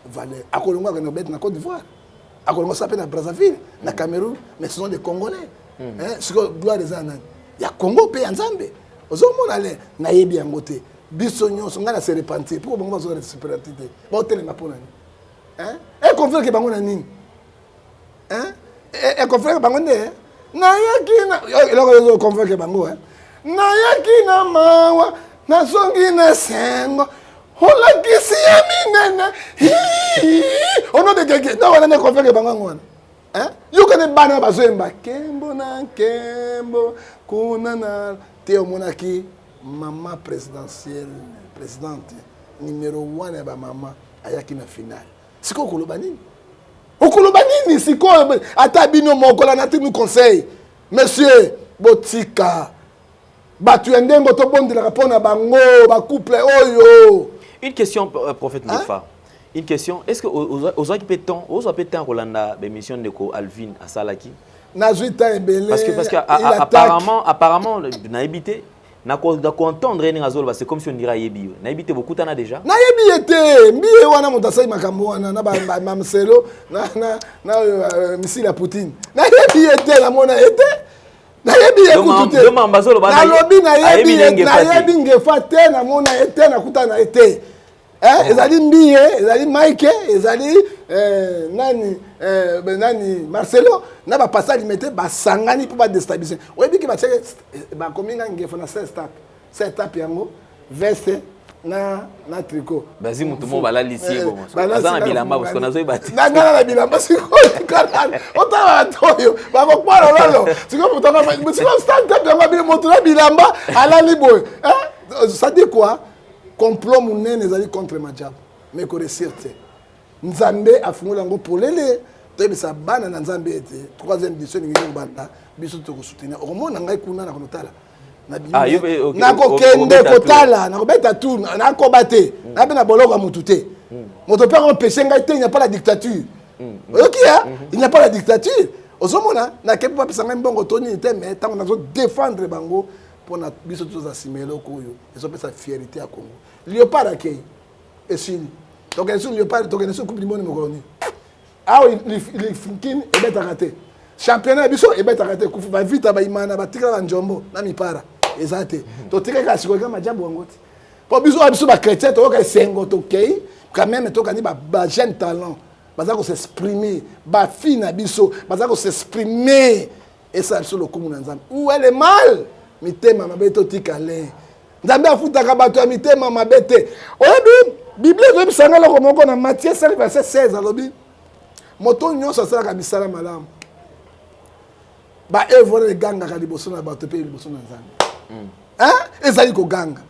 valeur akolongwa ka no bet na Côte d'Ivoire. À Congo, ça s'appelle à Brazzaville, na Cameroun, mais ce sont des Congolais. Ce que gloire des années. Il y a Congo, pays en Zambie. Aux hommes, on allait, na yebi en côté. Bissonio, son gars se repentir. Pourquoi on va se repentir? Bon, télé ma pour hein? Et confrère que bango na nini? Hein? Et confrère que bango ne? Na yaki na, il a confrère que bango hein? Na yaki na mawa, na songi na sengo. Hola kisi ya minene. Ono de gege. Na wana ne confère bango ngwana. Hein? You can bana bazemba kembo na kembo kuna na Théo Monaki maman présidentielle présidente numéro 1 ya ba mama ayaki na finale. Siko koloba nini? Okoloba nini siko ata bino mokola na nous conseil. Monsieur Botika batu ndengo to bondela rapona bango ba couple oyo. Une question, prophète Nefa. Une question. Est-ce que aux occupants, Rolanda, l'émission de Alvin à Salaki? Parce que apparemment, n'a habité, n'a qu'à entendre c'est comme si on dirait Yebi. N'a habité beaucoup t'en a déjà. N'a Yebi était, mieux wana montasai makambo na mamselo na missile à Poutine. N'a Yebi était la mona était. Na yebi ekutute. Na lobi na yebi ngefa te na mona ete na kuta na ete. Ezali mbiye, ezali Mike, ezali nani Marcelo na ba passa limité ba sangani pour ba déstabiliser. Oyebi ki ba tsheke ba kominga ngefa na 7 étapes yango veste na tricot. Bazi mutu mo bala lisi go. Bazana bilamba parce qu'on a zoyi bati. Na bilamba siko kanal. Otala toyo. Ba ko kwala lolo. Siko mutaka siko stand up ya mabili mutu na bilamba ala liboy. Ça dit quoi? Complot munene ezali contre Madiabu. Mais ko resirte. Nzambe afungula ngo polele. Tebisa bana na Nzambe ete. 3e édition ngi banda. Biso to ko soutenir. Omona ngai kuna na konotala. Nakokende kotala nakobeta tout nakobate nabe na boloko mutu te moto peut empêcher ngai te il n'y a pas la dictature OK il n'y a pas la dictature ozomona na kepo pa pesa ngai mbongo toni te mais tango nazo défendre bango pour na biso tous assimelo koyo ezo pesa fierté ya Congo Léopard akei esili donc un Léopard donc un coupe du monde mokoni il finkin et beta raté championnat biso et beta raté kufu ba vite ba imana ba tikala njombo na mipara ezate to tikaka sikoka Madiabu ngoti po biso ba chrétien to ka sengo to kei quand même to ka ni ba jeune talent baza s'exprimer ba fille na biso baza s'exprimer et ça sur le kumu na nzambe où elle est mal mitema mabeto tikale nzambe afutaka bato ya mitema mabete oyebi bible ezobisanga loko moko na Matthieu 5 verset 16 alobi moto nyonso asalaka misala malamu ba evre egangaka liboso na bato mpe liboso na nzambe ezali koganga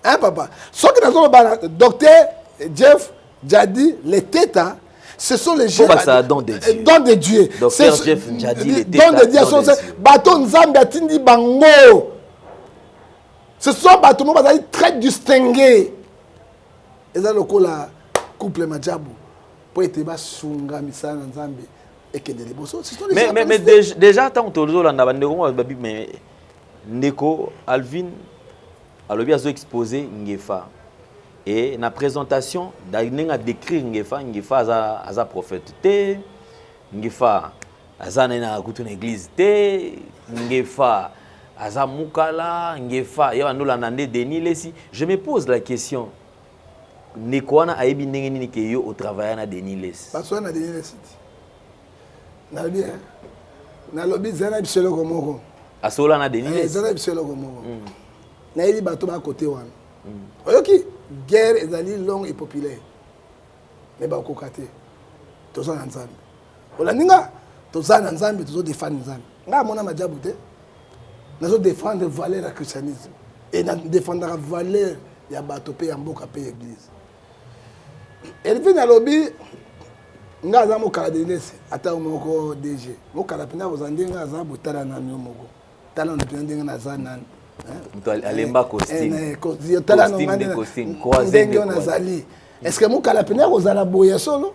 papa soki nazoloba docteur Jeff Jadi les tétas ce sont les gens dons de Dieu. Docteur Jeff Jadi les dons de Dieu sont bateau nzambe atindi bango. Ce sont bateaux mo bazali très distingués. Eza lokola couple Madjabu pour être ba sunga misana nzambe ekende liboso. Mais déjà tant tozo landa bandeko babi mais ndeko Alvin alobi azo exposer ngefa. Et na présentation d'ailleurs décrire ngefa aza prophète te ngefa aza na kutuna église te ngefa aza mukala ngefa ya ndola nande Denis Lesi. Je me pose la question nekwana ayebi ndenge nini ke yo au travail na Denis Lesi parce que na Denis Lesi na bien na lobi zana biselo komoko asola na Denis Lesi zana biselo komoko na yebi bato ba côté wana oyoki guerre ezali longue et populaire mais ba kokate toza na nzambe olandinga toza na nzambe tozo défendre nzambe nga mona Madjabu te nazo défendre valeur ya christianisme et na défendre valeur ya bato pe ya mboka pe église Elvin alobi nga za mokala de Lesi ata moko DG mokala pina kozandinga za botala na mio moko tala na pina ndinga na za nani alemba costume de costume croisé est-ce que mokala pena kozala boya solo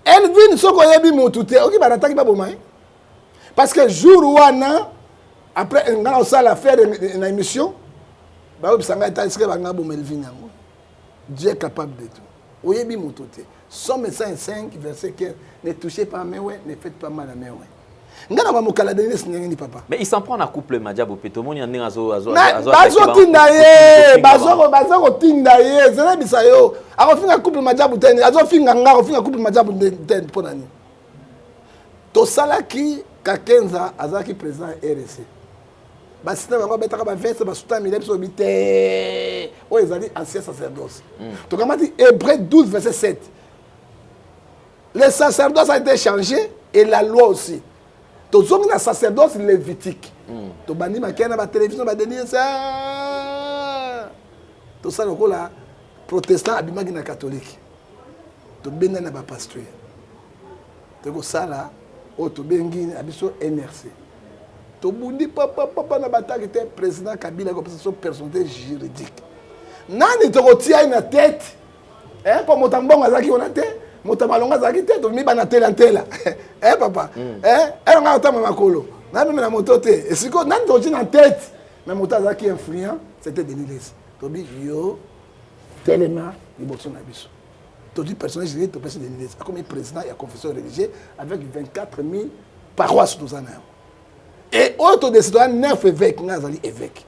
Elvin soko yebi mutu te oki barataki baboma parce que jour wana après ngana osala faire une émission ba obisanga eta est-ce que banga boma Elvin yango Dieu est capable de tout oyebi mutu te Somme 5 verset 15 ne touchez pas mes ouais ne faites pas mal à mes ouais. Ngana ba mokala de Lesi ni papa. Mais il s'en prend à couple Madjabu peto moni ndinga azo tinda ye bazo tinda ye zena bisayo akofinga couple Madjabu tene azo finga nga akofinga couple Madjabu tene pona ni to salaki Kakenza azaki président RC basina bango betaka ba veste basuta mile biso bité o ezali ancien sacerdoce to kamati Hébreux 12 verset 7 le sacerdoce a été changé et la loi aussi. Tous les sacerdoce lévitique. Tous les gens la télévision, tout ça, les protestants, les catholiques. Tous les gens sont pasteurs. Tous ça là, tous les gens sont NRC. Tous les gens sont président Kabila comme personnalité juridique. Nani te retient une tête. Pour Motambon Azaki on a tête. Motamalonga zaki te to mi bana tela papa elle nga otama makolo na mimi na moto te esiko nani to na tête mais mota zaki influent c'était Denis Lesi to bi yo tellement liboso na biso to di personnage de to pesi Denis Lesi comme président et confesseur religieux avec 24 000 paroisses nous en avons et autre des citoyens 9 évêques nga zali évêque.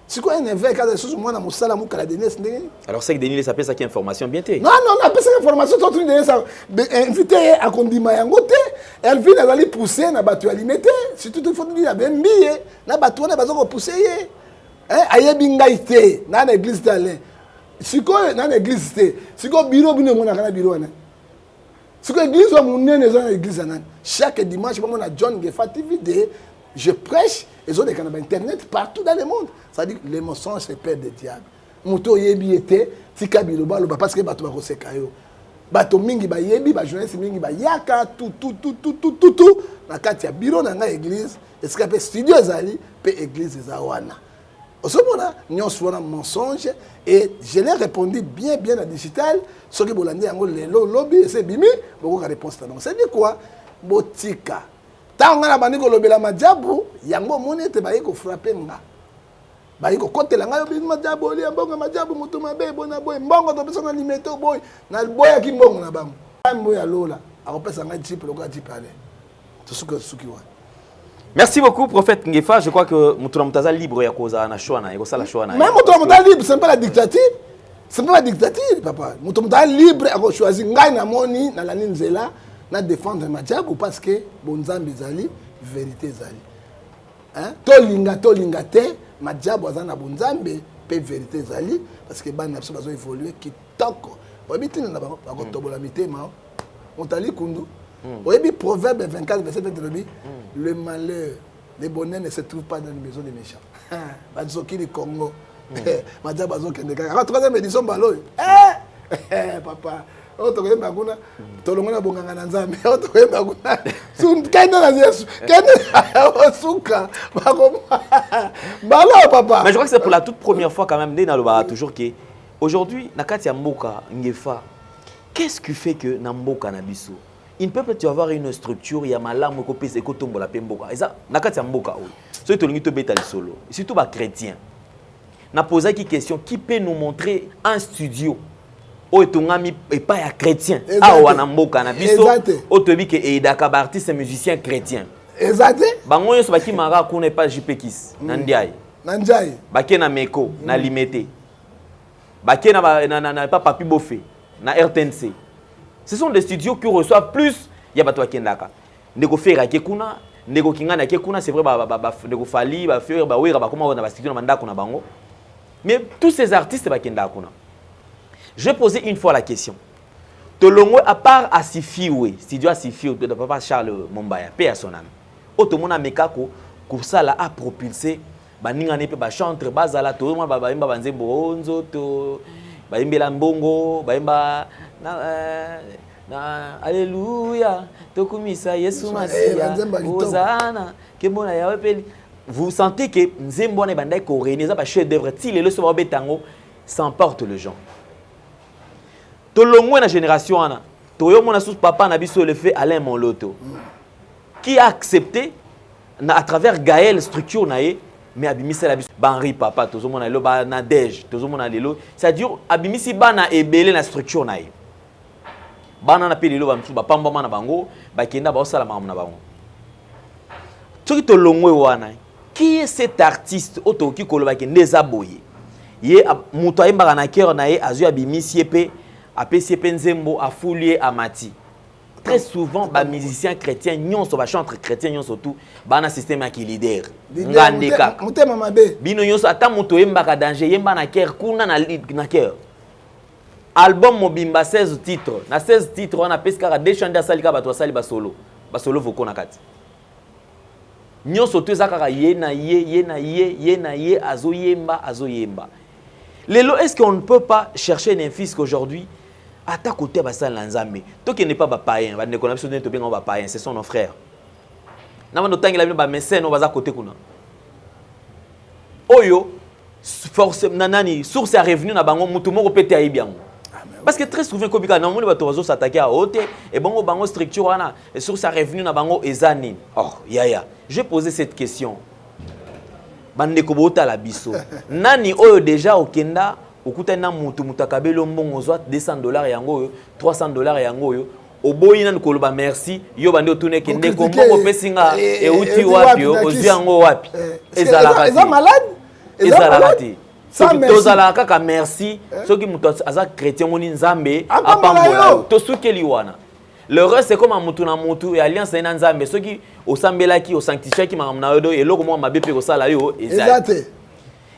Si quoi un évêque a des choses moi na musala mukala de Lesi ndenge. Alors c'est que Denis Lesi appelle ça qui information bien té. Non, appelle ça information tout de ça. Invité à kondima yango te, elle vient aller pousser na batu alimenter, surtout il faut dire ben billet, na batu na bazoko pousser yé. Ayebi ngai te, na église t'allé. Si quoi na église te, si quoi bureau bino mona kana bureau na. Si quoi église wa munene za église na. Chaque dimanche moi na John Gefa TV je prêche et ont des canaux internet partout dans le monde. Ça dit que les mensonges c'est père de diable. Muto yebi était tika biloba lo parce que bato ba koseka yo. Bato mingi ba yebi ba journaliste mingi ba yaka tout na kati ya bureau na nga église et ce qu'appelle studio ezali pe église ezawana. Osomona nyonso wana mensonge et je l'ai répondu bien à digital ce que bolandi yango lelo lobby c'est bimi beaucoup de réponse donc c'est dit quoi botika tanga na bandiko lobela Madjabu yango moni te ba yiko frapper nga ba yiko kotela nga yo bi Madjabu oli mbongo Madjabu mutu mabe bona boy mbongo to pesa na limite boy na boya ki mbongo na bango mbo ya lola akopesa nga chip loka chip ale to suki wa. Merci beaucoup prophète Ngefa, je crois que Mutula Mutaza libre ya koza na choix na eko sala choix na. Même Mutula Mutaza libre c'est pas la dictature. c'est pas une dictature papa moto est libre à choisir ngai na moni na la nzela na défendre Madiabou parce que bonzambe ezali vérité ezali hein tolinga te Madiabou azana bonzambe pe vérité ezali parce que bana biso bazo évoluer kitoko babitini na ba kotobola mitema montali kundu oyebi proverbe 24 verset 22 le malheur le bonheur ne se trouve pas dans les maisons des méchants bazoki du Congo Madiabou azokende kaka troisième édition balo papa otokoyemba kuna tolongona bonganga na nzambe otokoyemba kuna kende na Yesu kende osuka balo papa. Mais je crois que c'est pour la toute première fois quand même Ndena Loba toujours que aujourd'hui nakati ya mboka ngefa qu'est-ce qui fait que na mboka na biso il peut peut-être avoir une structure ya malamu ko pesa ko tombola pe mboka eza nakati ya mboka oyo so tolingi to beta solo surtout ba chrétien na poser qui question qui peut nous montrer un studio oyo tongami epa ya chrétien awa na mboka na biso otobi ke edaka ba artiste musicien chrétien exacte bango nyonso baki mara kuna epa JPKIS na Ndiaye bake na Meko na Limete bake na pas Papi Bofé na RTNC. Ce sont des studios qui reçoivent plus ya bato bakendaka ndeko fera ke kuna ndeko kingana ke kuna c'est vrai ndeko fali ba faire ba wera ba koma na ba studio na mandako na bango mais tous ces artistes bakendaka kuna. Je vais poser une fois la question. Tolongwe à part Asifiwe, studio Asifiwe de papa Charles Mombaya, paix à son âme. Otomona mekako ko sala a propulser baninga ne pe ba chantre bazala to mo ba imba banzembo onzo to ba imbela mbongo ba imba na alléluia tokumisa Yesu Masia ozana kembona yawe peli. Vous sentez que nzembo na bandai ko réunir ça ba chef d'œuvre ti le so ba betango s'emporte le genre. Tolongwe na génération ana toyo mona sous papa na biso le fait Alain Moloto qui a accepté à travers Gaël structure naé mais abimisa la biso Banri papa tozo mona lo ba na Dej tozo mona lelo c'est-à-dire abimisi bana ebele na structure naé bana na peli lo ba msu ba pamba na bango ba kenda ba osala mamu na bango soki tolongwe wana qui est cet artiste auto ki koloba ke ndeza boye ye muto ayembaka na cœur naé azu abimisi epé apesi penzembo a foulier amati. Très souvent ba musicien chrétien nyonso ba chantre chrétien nyonso tout ba na système qui leader ngandeka mutema mabe bino nyonso ata moto yembaka danger yemba na cœur kuna na cœur album mobimba 16 titres na 16 titres on a pesca des chants salika ba to sali ba solo voko na kati nyonso to ezaka ye na ye azoyemba. Lelo, est-ce qu'on ne peut pas chercher un fils qu'aujourd'hui à ta côté basal lanzambe toi qui n'est pas païen va ne connaître sur net bien on va païen ce sont nos frères na mando tangi la ba mécène on va à côté kuna oyo force nanani source à revenu na bango mutu moko pété ayibiango parce que très souvent kobika na moni bato bazo s'attaquer à haute et bango structure wana source à revenu na bango ezani yaya je poser cette question bande ko bota la biso nani oyo déjà okenda okuta na mutu mutakabelo mbongo zwa $200 yango $300 yango oboyi nani koloba merci yo bande otune kende ko mbongo pesinga euti wapi ozwi yango wapi ezalaka malade ezalaka te soki tozala kaka merci soki mutu aza chrétien ngoni nzambe apambola tosukeli wana. Le reste c'est comme un mutu na mutu et alliance na nzambe soki osambelaki osanctifiaki makamna yodo eloko mo mabe pe kosala yo ezate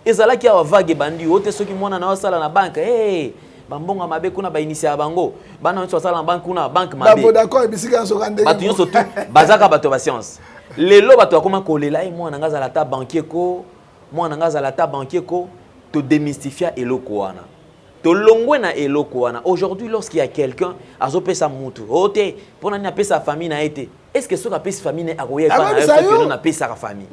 ezalaki awa vague bandi ote soki mwana na osala na banque bambonga mabe kuna ba initia bango bana nso osala na banque kuna banque mabe ba d'accord ebisika nso kande batu nso tu bazaka bato ba science lelo bato akoma kolela mwana ngaza la ta banquier ko mwana ngaza la ta banquier ko to démystifier eloko wana. Na eloko wana. Aujourd'hui, lorsqu'il y a quelqu'un, azo pesa mutu. Ote, pour na pesa famille na été. Est-ce que ce que pesa famille na agoye pas na pesa famille?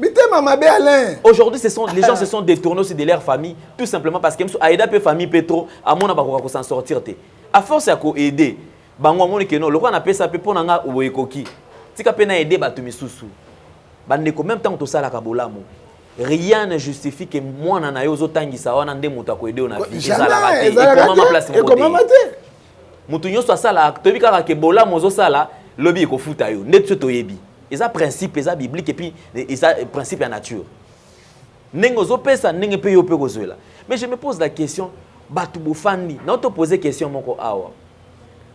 Aujourd'hui, les gens se sont détournés aussi de leur famille tout simplement parce que aida pe famille petro amona ba ko s'en sortir te. À force ya ko aider, bango amoni ke no, lokwa na pesa pe pona nga oyekoki. Tika pe na aider batu misusu. Bande ko même temps to sala ka bolamo. Rien ne justifie que moi na yo zotangisa wana nde mutu akoede ona vie ezala raté et comment ma place mutu nyonso sala tobi kaka ke bola mozo sala lobi ko futa yo nde tso toyebi eza principe eza biblique et puis eza principe ya nature nengo zo pesa nenge pe yo pe kozwela. Mais je me pose la question batu bofandi na to poser question moko awa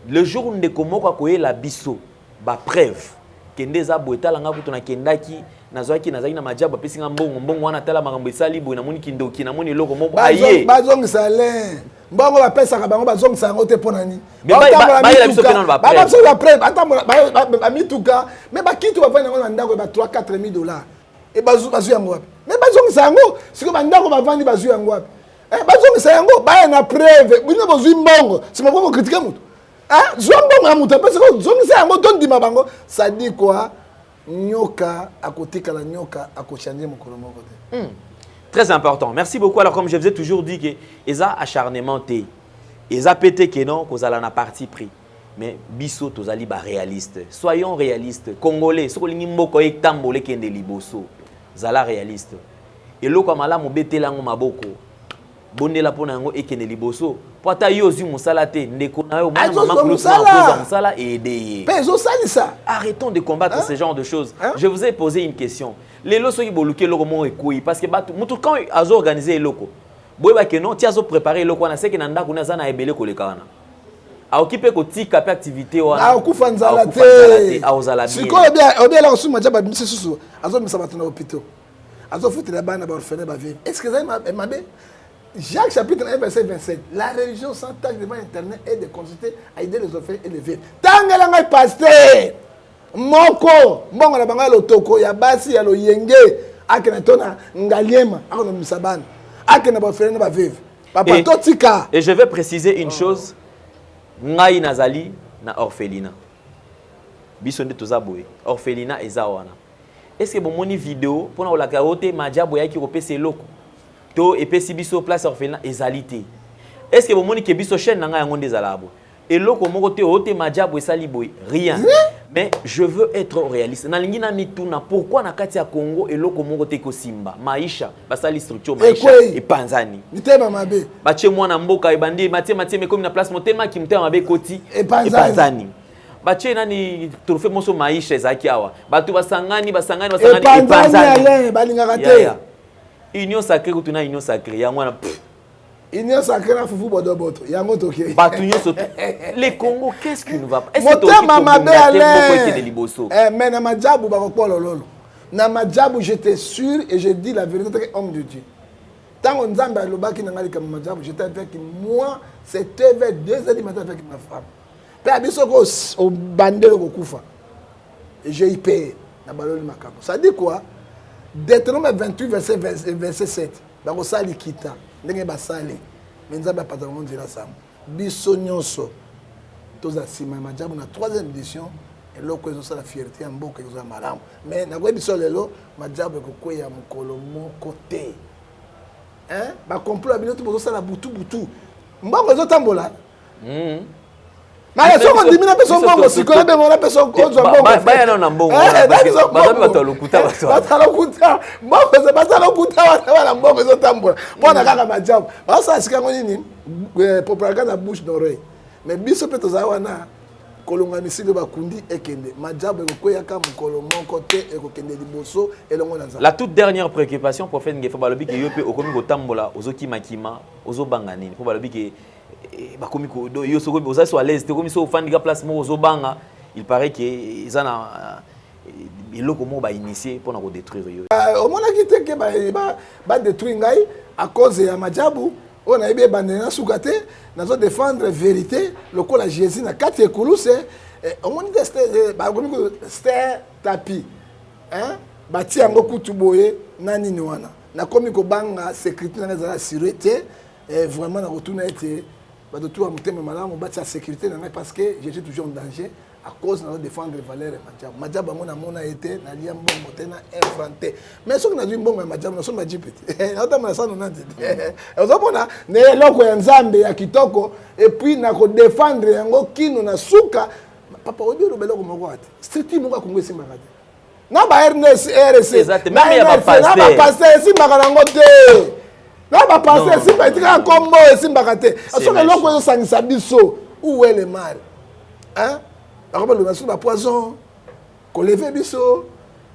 le jour où ndeko moko akoye la biso ba preuve kende za boetala nga kutu na kendaki nazwaki na majabu apesi nga mbongo wana tala makambo esali boye namoni kindoki namoni eloko moko aye bazongisa le mbongo bapesaka bango bazongisa yango te mpo nani bamituka me bakitu bavandi yango na ndako ba 3-4 000 dollars e bazwi yango wapi me bazongisa yango siko bandako bavandi bazwi yango wapi bazongisa yango baya na preuve bino bozwi mbongo sima bongo kritike mutu zwa mbongo ya mutu apesi zongisa yango tondima bango sadi kwa nyoka akotikala nyoka akochange mokolo moko te. Très important. Merci beaucoup. Alors, comme je vous ai toujours dit, que eza acharnement te, eza pété que non, qu'on a la partie pris. Mais biso tozali ba réaliste. Soyons réalistes. Congolais, so lingi mboko ek tambole kende liboso. Zala réaliste. Et loko mala mo betelango maboko. Bondela pona yango ekende liboso. Po ata yo zi musala te ndeko na yo mwana mama kulosa musala aider. Peso salisa. Arrêtons de combattre ce genre de choses. Je vous ai posé une question. Les loso qui boluke loko mo ekui parce que batu mutu quand azo organiser loko. Boyeba que non, ti azo préparer loko na seki na ndako na za na ebele koleka wana. A occuper ko tika pe activité wana. A okufa nzala te. A ozala bien. Siko obia la kosu majaba bimisi susu. Azo misa batu na hôpital. Azo futi la bana ba orphelin ba vivre. Est-ce que ça m'a bé Jacques chapitre 1 verset 27. La religion sans tâche devant Internet est de consulter à aider les orphelins et les vivre. Tangela ngai pasteur. Moko mbongo na banga lotoko ya basi ya loyenge akena tona ngaliema akona misabana akena ba frère na ba vivre papa totika. Et je vais préciser une chose, ngai nazali na orphelinat biso nde tozaboye orphelinat eza wana. Est-ce que bomoni vidéo pona olaka ote majabu yaki kopesa eloko to epesi biso place orphelinat ezalité? Est-ce que bomoni ke biso chaîne nanga yango ndezala abo eloko moko te ote majabu esali boy rien? Mais je veux être réaliste. Nalingi na mituna pourquoi na kati ya Congo eloko moko te ko simba maisha basali structure maisha et panzani mitema mabe bache mwana mboka ebandi matie me comme na place motema ki mutema mabe koti et panzani bache nani trophée moso maisha ezaki awa batu basangani et panzani balingaka te union sacrée kutuna union sacrée ya mwana Union sacrée na fufu bodoboto yango toke batu nyonso les Congo qu'est-ce qui nous va pas? Est-ce que motema mabe ale mais na majabu bakopolo lolo na majabu j'étais sûr et je dis la vérité homme de Dieu tant on nzamba lobaki na ngali comme majabu j'étais avec moi c'était vers 2h du matin avec ma femme pe abiso ko au bandelo ko kufa et j'ai payé na baloli makabo ça dit quoi Deutéronome 28 verset 7 bako sali kita ndenge basali menzabe patron nzela sam biso nyonso toza sima majabu na 3e édition eloko ezo sala fierté ya mboka ezo malamu mais na kwa biso lelo majabu ekokweya mokolo moko te ba complot abino to bozo sala butu mbongo ezo tambola mais soko ndimina peso mbongo sikola be mona peso kozwa mbongo baya na mbongo bazabi batalokuta mbongo se batalokuta wala mbongo ezo tambola mpona kaka majabu basa sikango nini propagande na bouche d'oreille mais biso pe toza wana kolonga misilo bakundi ekende majabu ekokweyaka mokolo moko te ekokende liboso elongo na nzala. La toute dernière préoccupation prophète Ngefa balobi ke yo pe okomi kotambola ozokima ozobanga nini po balobi ke bakomi ko yo soko boza so à l'aise te komi so fandika place mo ozobanga il paraît que izana eloko mo ba initier pour na ko détruire yo au mona ki te ke ba détruire ngai à cause ya majabu on a ebe bandena sukate nazo défendre vérité lokola Jésus na kati ekuluse au moni tester ba komi ko ster tapi bati yango kutu boye nani ni wana na komi ko banga sécurité na za sécurité vraiment na retourner été ba de tout à mutema malamu bati sécurité na parce que je suis toujours en danger à cause de défendre les valeurs majabu mona mona été na lia mbongo tena infranté mais ce que na mbongo majabu na so majipeti hata mna sana nante ozobona ne loko ya nzambe ya kitoko et puis na ko défendre yango kino na suka papa obiro beloko moko ati stricti moko kongo simba kati na ba RC exactement même ya ba pasteur simba kanango te na ba pasteur simba itika kombo simba kate asoka loko yo sangisa biso où est le mal akoba na suba poison ko lever biso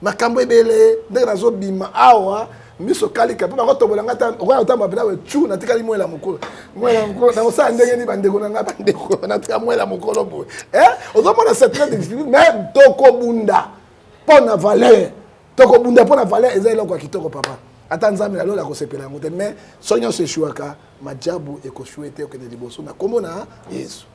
makambo ebele ndenge nazo bima awa miso kalika pe ba ko tobolanga ta ko ya tamba bila we chu na tikali mwela mukolo na osa ndenge ni bandeko na nga bandeko na tika mwela mukolo bo ozomona c'est très difficile même toko bunda pona valeur toko bunda pona valeur eza eloko kitoko papa ata nzambe na lola ko sepela ngote mais sonyo se shuaka majabu ekoshuete okende liboso na komona Yesu.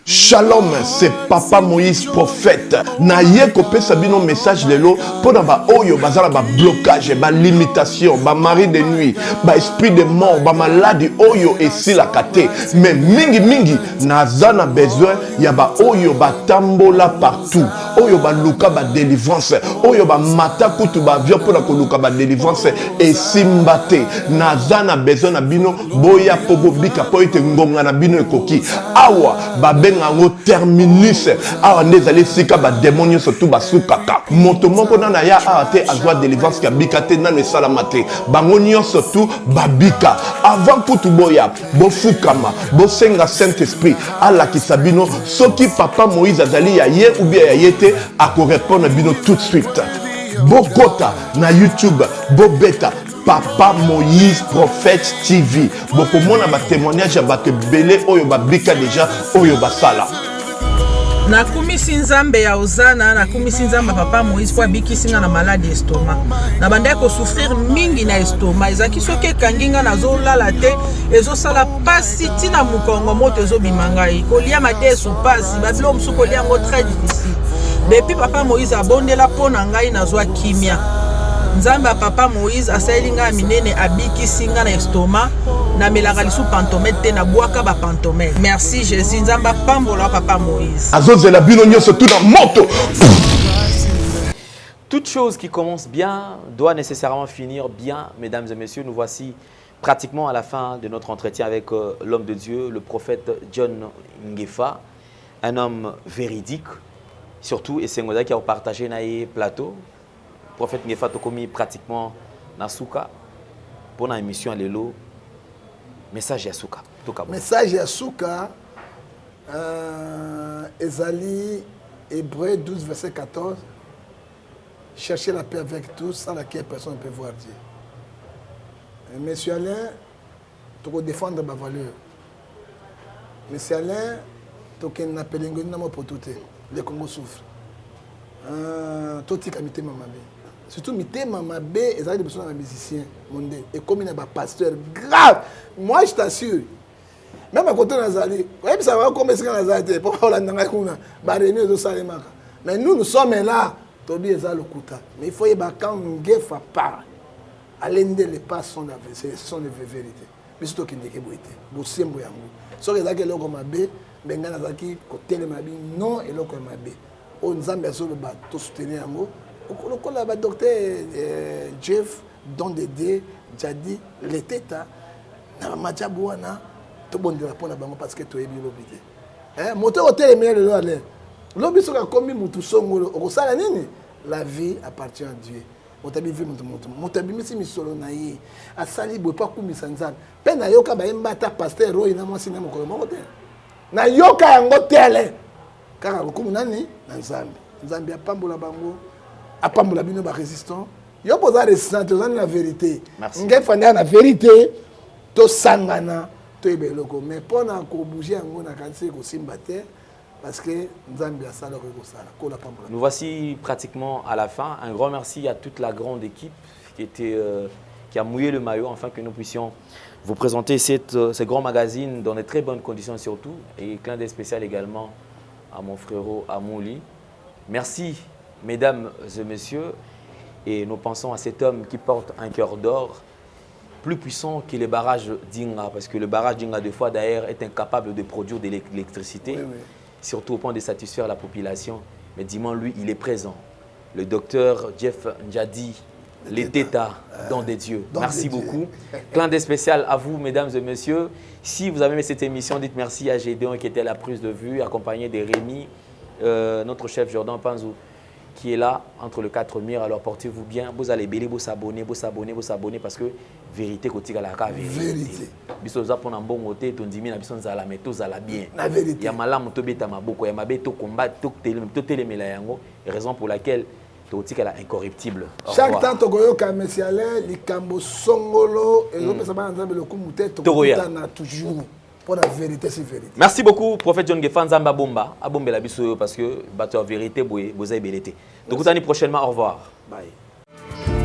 Shalom, c'est Papa Moïse prophète. Na ye kopesa bino message lelo pour na ba oyo bazala ba blocage, ba limitation, ba mari de nuit, ba esprit de mort, ba maladie oyo esi la kate. Mais mingi nazana besoin ya ba oyo ba tambola partout. Oyo ba luka ba délivrance, oyo ba mata kutu ba avion pour na ko luka ba délivrance et simbate. Nazana besoin na bino boya pobo bika po ite ngonga na bino ekoki. Awa ba bengango terminus awa ndezali sika ba démonio surtout basukaka moto moko nana ya ate azwa délivrance ka bikate nano salamate bangonio surtout babika avant kutu boya bofukama bosenga Saint Esprit ala kisabino soki Papa Moïse azali ya ye ou bien ya yete ako répondre bino tout de suite bokota na YouTube bobeta Papa Moïse Prophète TV. Beaucoup de monde a témoignage à Belé oyo babika déjà oyo basala. Na kumisi nzambe ya ozana na kumisi nzamba Papa Moïse kwa bikisinga na maladie estomac. Na bande ko souffrir mingi na estomac. Ezaki soke kanginga na zolala te ezo sala pasi tina mukongo moto ezo bimangai. Kolia mate sou pasi babilo msuko lia ngo très difficile. Depuis Papa Moïse abondela pona ngai na zwa kimia. Nzamba Papa Moïse asayelinga minene abiki singa na estomac na melaka lisu pantomètre na boaka ba pantomètre. Merci Jésus nzamba pambola Papa Moïse. Azozela bino nyonso tout dans moto. Toute chose qui commence bien doit nécessairement finir bien, mesdames et messieurs. Nous voici pratiquement à la fin de notre entretien avec l'homme de Dieu, le prophète John Ngefa, un homme véridique, surtout et c'est un qui a partagé na plateau. Prophète Ngefa tokomi pratiquement na souka pour une émission à l'élo message ya souka message ya souka Ezali Hébreux 12 verset 14 cherchez la paix avec tous sans laquelle personne ne peut voir Dieu. Monsieur Alain tu peux défendre ma valeur. Monsieur Alain tu peux n'appeler ngona pour tout le Congo souffre. Toti kamite mama be. Surtout mitema mabe ezali de besoin de musiciens monde et comme il y a pasteur grave. Moi je t'assure même à côté nazali même ça va comme ça nazali pour la ndanga kuna ba réunion de salemaka mais nous sommes là tobi ezali kuta mais il faut y ba quand Ngefa part alende les pas sont la vérité mais surtout qui ndeke boité bo sembo yango so ezaki loko mabe benga nazaki côté mabe non et loko mabe on nzambe azoloba to soutenir yango le docteur Jeff Don Dédé Jadi Leteta na majabuana to bondela pona bango parce que to yebi lobité moto hôtel meilleur le aller lobi soka komi mutu songolo okosala nini la vie appartient à Dieu motabi vie motabi misi misolo na ye asali bo pa kumisa nzambe pe na yoka ba mbata pasteur roy na mwasi na mokolo moko te na yoka yango tele kaka kokumu nani na nzambe apambola bango apambola bino ba résistant yo poza résistant to la vérité Ngefa na la vérité to sangana to ebeloko mais pona ko bouger yango na kanisi ko simba te parce que nzambe a sala ko sala ko la pambola. Nous voici pratiquement à la fin. Un grand merci à toute la grande équipe qui a mouillé le maillot afin que nous puissions vous présenter ce grand magazine dans de très bonnes conditions surtout et clin d'œil spécial également à mon frérot Amouli. Merci mesdames et messieurs, et nous pensons à cet homme qui porte un cœur d'or, plus puissant que les barrages d'Inga, parce que le barrage d'Inga, des fois d'ailleurs, est incapable de produire de l'électricité, surtout au point de satisfaire la population. Mais dis-moi, lui, il est présent. Le docteur Jeff Njadi, les Tétas, dans des dieux. Merci beaucoup. Clin d'œil spécial à vous, mesdames et messieurs. Si vous avez aimé cette émission, dites merci à Gédéon qui était à la prise de vue, accompagné de Rémi, notre chef Jordan Panzou, qui est là entre le 4 murs. Alors portez-vous bien, vous allez bélir, vous s'abonner parce que vérité côté la vérité. Biso za pona mbongo te to ndimi na biso nzala mais to zala bien. La vérité. Ya malamu to beta maboko ya mabe to combat to telemela yango, raison pour laquelle totikala incorruptible. Chaque temps tokoyoka mesiale likambo songolo ezopesa bana nzambe lokumu te tokutana toujours pour la vérité c'est vérité. Merci beaucoup prophète John Ngefa Nzamba Bomba abombela biso parce que bato ya vérité boye boza ebelete. Tokutani prochainement, au revoir. Bye.